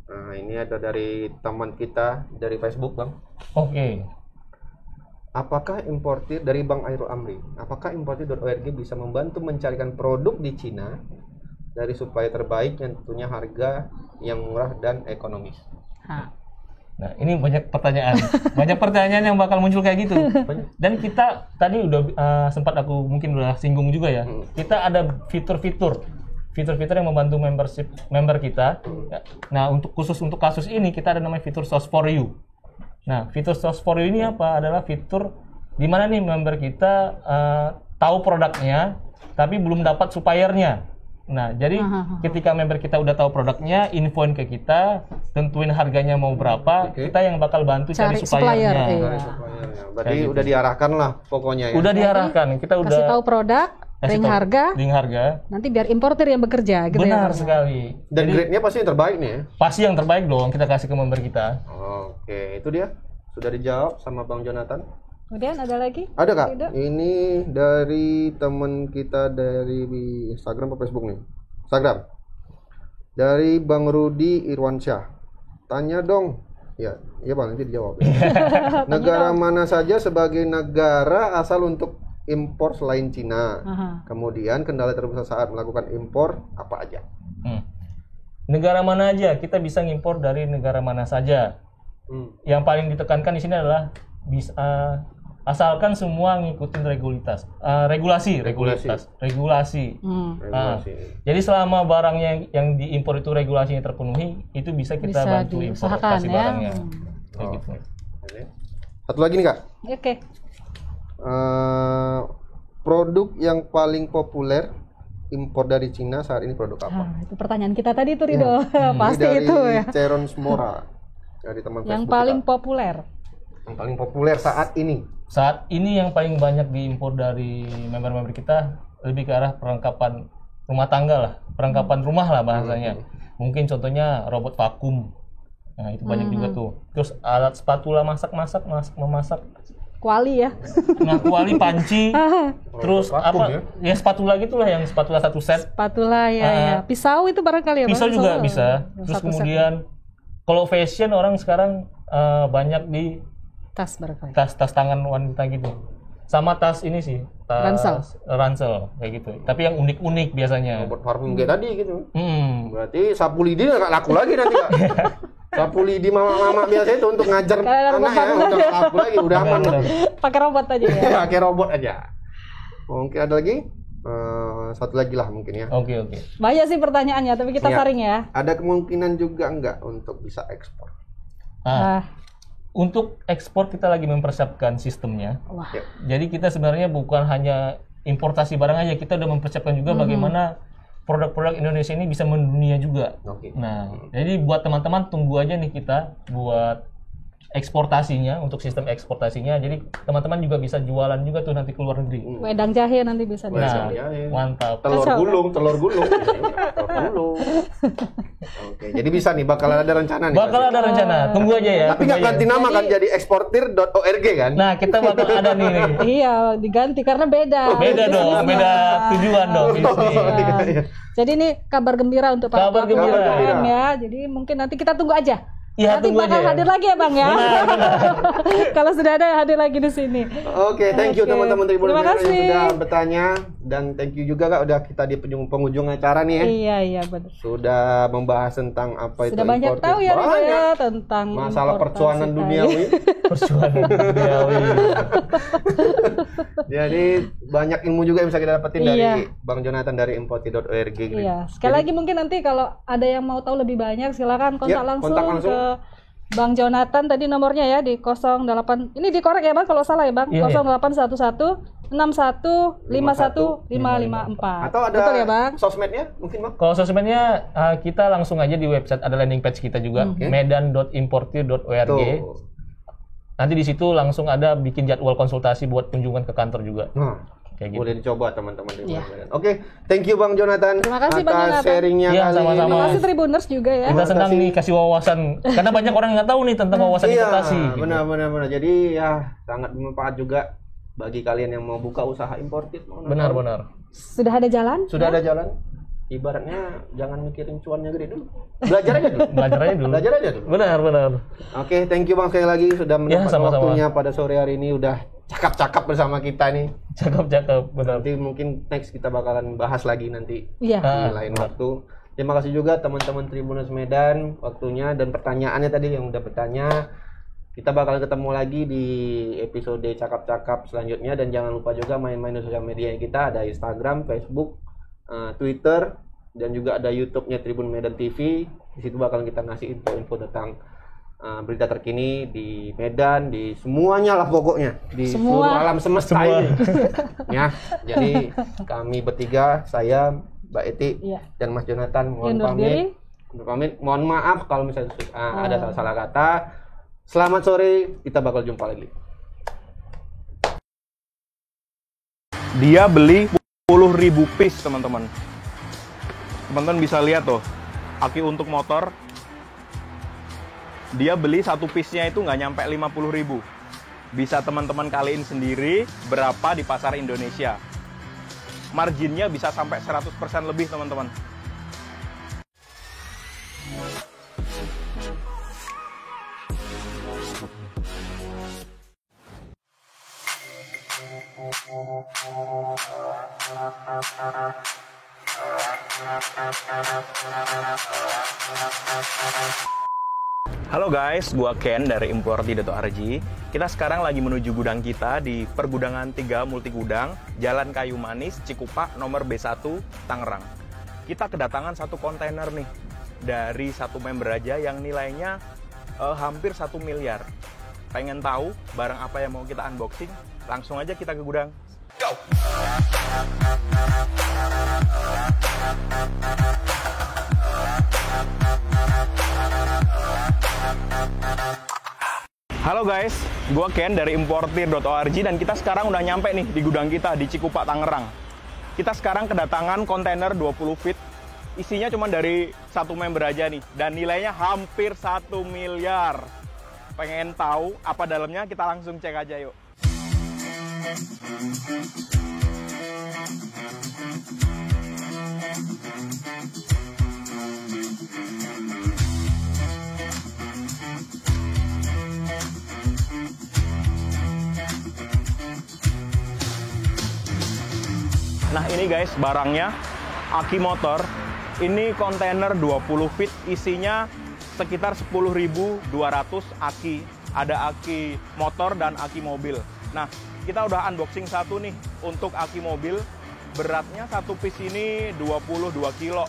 Nah, ini ada dari teman kita dari Facebook, Bang. Oke. Apakah importir dari Bang Airul Amri? Apakah importir.org bisa membantu mencarikan produk di Cina dari supplier terbaik yang tentunya harga yang murah dan ekonomis? Nah, ini banyak pertanyaan. Banyak pertanyaan yang bakal muncul kayak gitu. Dan kita tadi udah sempat aku mungkin udah singgung juga ya. Kita ada fitur-fitur yang membantu member kita. Nah, khusus untuk kasus ini kita ada namanya fitur Source for You. Nah, fitur Source for You ini apa? Adalah fitur di mana nih member kita tahu produknya tapi belum dapat suppliernya. Nah, jadi ketika member kita udah tahu produknya, infoin ke kita, tentuin harganya mau berapa, kita yang bakal bantu cari suppliernya. Berarti udah diarahkan lah pokoknya ya. Udah diarahkan, kita udah kasih tahu produk, ring harga. Nanti biar importer yang bekerja gitu. Benar sekali. Dan grade-nya pasti yang terbaik nih ya. Pasti yang terbaik dong kita kasih ke member kita. Oke, itu dia. Sudah dijawab sama Bang Jonathan. Kemudian ada lagi? Ada Kak. Ini dari teman kita dari Instagram atau Facebook nih. Instagram. Dari Bang Rudi Irwansyah. Tanya dong. Ya Bang, nanti dijawab. Negara mana saja sebagai negara asal untuk impor selain Cina? Kemudian kendala terbesar saat melakukan impor apa aja? Negara mana aja? Kita bisa ngimpor dari negara mana saja. Yang paling ditekankan di sini adalah bisa asalkan semua ngikutin regulasi. Jadi selama barangnya yang diimpor itu regulasinya terpenuhi, itu bisa kita bantu importasi barangnya. Gitu. Satu lagi nih Kak. Oke. Produk yang paling populer impor dari Cina saat ini produk apa? Itu pertanyaan kita tadi itu Rido. Pasti dari itu ya. Ceron Smora dari teman yang Facebook paling kita. populer. Yang paling populer saat ini. Saat ini yang paling banyak diimpor dari member-member kita lebih ke arah perlengkapan rumah tangga lah, perlengkapan rumah lah bahasanya. Mungkin contohnya robot vakum. Nah, itu banyak juga tuh. Terus alat spatula memasak. Kuali ya. Nah, kuali, panci. Terus apa? Ya spatula gitulah, yang spatula satu set. Spatula ya. Pisau itu barangkali ya. Pisau juga bisa. Terus kemudian kalau fashion orang sekarang banyak di tas barangkali. Tas tangan wanita gitu. Sama tas ini sih, tas ransel kayak gitu. Tapi yang unik-unik biasanya. Buat parfum kayak tadi gitu. Berarti sapu lidi nggak laku lagi nanti Kak. Sapu lidi mama-mama biasa itu untuk ngajar anak ya, udah laku lagi, udah aman. Pakai robot aja ya. Pakai robot aja. Mungkin ada lagi? Satu lagi lah mungkin ya. Oke. Banyak sih pertanyaannya, tapi kita saring ya. Ada kemungkinan juga nggak untuk bisa ekspor? Untuk ekspor kita lagi mempersiapkan sistemnya. Wah. Jadi kita sebenarnya bukan hanya importasi barang aja, kita udah mempersiapkan juga bagaimana produk-produk Indonesia ini bisa mendunia juga. Nah, jadi buat teman-teman tunggu aja nih kita buat eksportasinya, untuk sistem eksportasinya. Jadi teman-teman juga bisa jualan juga tuh nanti ke luar negeri. Wedang jahe nanti bisa Nah, mantap. Telur gulung. Oke, jadi bisa nih, bakal ada rencana nih. Bakal ada rencana, tunggu aja ya. Tapi nggak ganti nama kan, jadi eksportir.org kan? Nah, kita bakal ada nih. Iya, diganti karena beda. Beda dong, beda tujuan dong. Jadi ini kabar gembira untuk para pelaku UMKM ya. Jadi mungkin nanti kita tunggu aja. Ya, nanti bakal hadir lagi ya Bang ya. Kalau sudah ada hadir lagi di sini. Oke, thank you teman-teman Tribun Terima yang kasih. sudah bertanya, dan thank you juga Kak udah kita di penghujung acara nih ya. Iya benar. Sudah membahas tentang apa itu sudah banyak imported. tahu ya Banyak. tentang masalah percuanan duniawi. Percuanan duniawi. Jadi banyak ilmu juga yang bisa kita dapetin dari Bang Jonathan dari importi.org. Iya. Sekali lagi mungkin nanti kalau ada yang mau tahu lebih banyak silakan kontak langsung ke Bang Jonathan, tadi nomornya ya di 08, ini dikorek ya Bang kalau salah ya Bang, 0811 61 51 554. Atau ada betul ya Bang? Sosmednya mungkin Bang? Kalau sosmednya kita langsung aja di website, ada landing page kita juga, medan.importir.org. Nanti di situ langsung ada bikin jadwal konsultasi buat kunjungan ke kantor juga. Kayak gitu. Boleh dicoba teman-teman. Oke, thank you Bang Jonathan. Terima kasih atas Bang Jonathan. sharingnya kali ini. Terima kasih Tribuners juga ya. Kita senang nih kasih wawasan, karena banyak orang yang nggak tahu nih tentang wawasan investasi. Iya, benar. Jadi ya sangat bermanfaat juga bagi kalian yang mau buka usaha importir. Benar. Sudah ada jalan? Sudah ada jalan. Ibaratnya jangan mikirin cuannya gede dulu. Belajar aja dulu. Benar. Oke, thank you Bang sekali lagi sudah menyempatkan waktunya pada sore hari ini, udah cakap-cakap bersama kita nih. Cakap, benar. Nanti mungkin next kita bakalan bahas lagi nanti di lain waktu. Terima kasih juga teman-teman Tribuners Medan waktunya dan pertanyaannya tadi yang udah bertanya. Kita bakalan ketemu lagi di episode cakap-cakap selanjutnya, dan jangan lupa juga main-main di sosial media kita, ada Instagram, Facebook, Twitter, dan juga ada YouTube-nya Tribun Medan TV. Di situ bakalan kita ngasih info-info tentang berita terkini di Medan, di semuanya lah pokoknya, di seluruh alam semesta ini. Ya, jadi kami bertiga, saya, Mbak Eti, dan Mas Jonathan mohon pamit. Mohon maaf kalau misalnya ada salah kata. Selamat sore, kita bakal jumpa lagi. Dia beli 10.000 piece teman-teman. Teman-teman bisa lihat tuh, aki untuk motor. Dia beli satu piece-nya itu nggak nyampe 50.000. Bisa teman-teman kaliin sendiri berapa di pasar Indonesia. Marginnya bisa sampai 100% lebih teman-teman. Halo guys, gua Ken dari importi.org. Kita sekarang lagi menuju gudang kita di Pergudangan 3 Multigudang, Jalan Kayu Manis, Cikupa, nomor B1, Tangerang. Kita kedatangan satu kontainer nih dari satu member aja yang nilainya hampir 1 miliar. Pengen tahu barang apa yang mau kita unboxing? Langsung aja kita ke gudang. Go! Halo guys, gua Ken dari importir.org dan kita sekarang udah nyampe nih di gudang kita di Cikupa, Tangerang. Kita sekarang kedatangan kontainer 20 feet, isinya cuma dari satu member aja nih, dan nilainya hampir 1 miliar. Pengen tahu apa dalamnya? Kita langsung cek aja yuk. Nah ini guys barangnya, aki motor. Ini kontainer 20 feet, isinya sekitar 10.200 aki. Ada aki motor dan aki mobil. Nah, kita udah unboxing satu nih untuk aki mobil. Beratnya satu piece ini 22 kilo.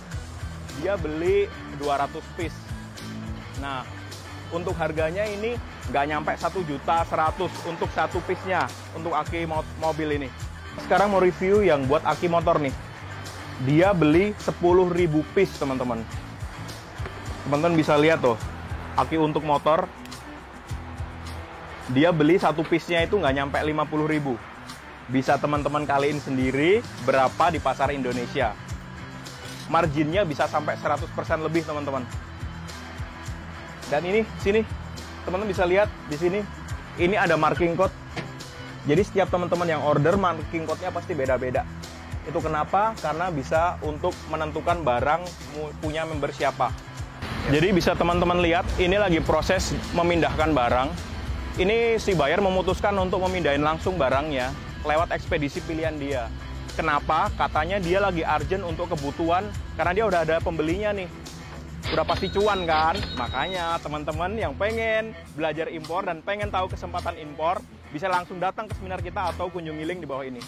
Dia beli 200 piece. Nah, untuk harganya ini nggak nyampe 1.100.000 untuk satu piece-nya, untuk aki mobil ini. Sekarang mau review yang buat aki motor nih. Dia beli 10.000 piece, teman-teman. Teman-teman bisa lihat tuh, aki untuk motor. Dia beli satu piece-nya itu nggak nyampe 50.000. Bisa teman-teman kaliin sendiri berapa di pasar Indonesia. Marginnya bisa sampai 100% lebih, teman-teman. Dan ini, sini, teman-teman bisa lihat di sini. Ini ada marking code. Jadi setiap teman-teman yang order, marking code-nya pasti beda-beda. Itu kenapa? Karena bisa untuk menentukan barang punya member siapa. Jadi bisa teman-teman lihat, ini lagi proses memindahkan barang. Ini si buyer memutuskan untuk memindahin langsung barangnya lewat ekspedisi pilihan dia. Kenapa? Katanya dia lagi urgent untuk kebutuhan, karena dia udah ada pembelinya nih. Udah pasti cuan kan? Makanya teman-teman yang pengen belajar impor dan pengen tahu kesempatan impor, bisa langsung datang ke seminar kita atau kunjungi link di bawah ini.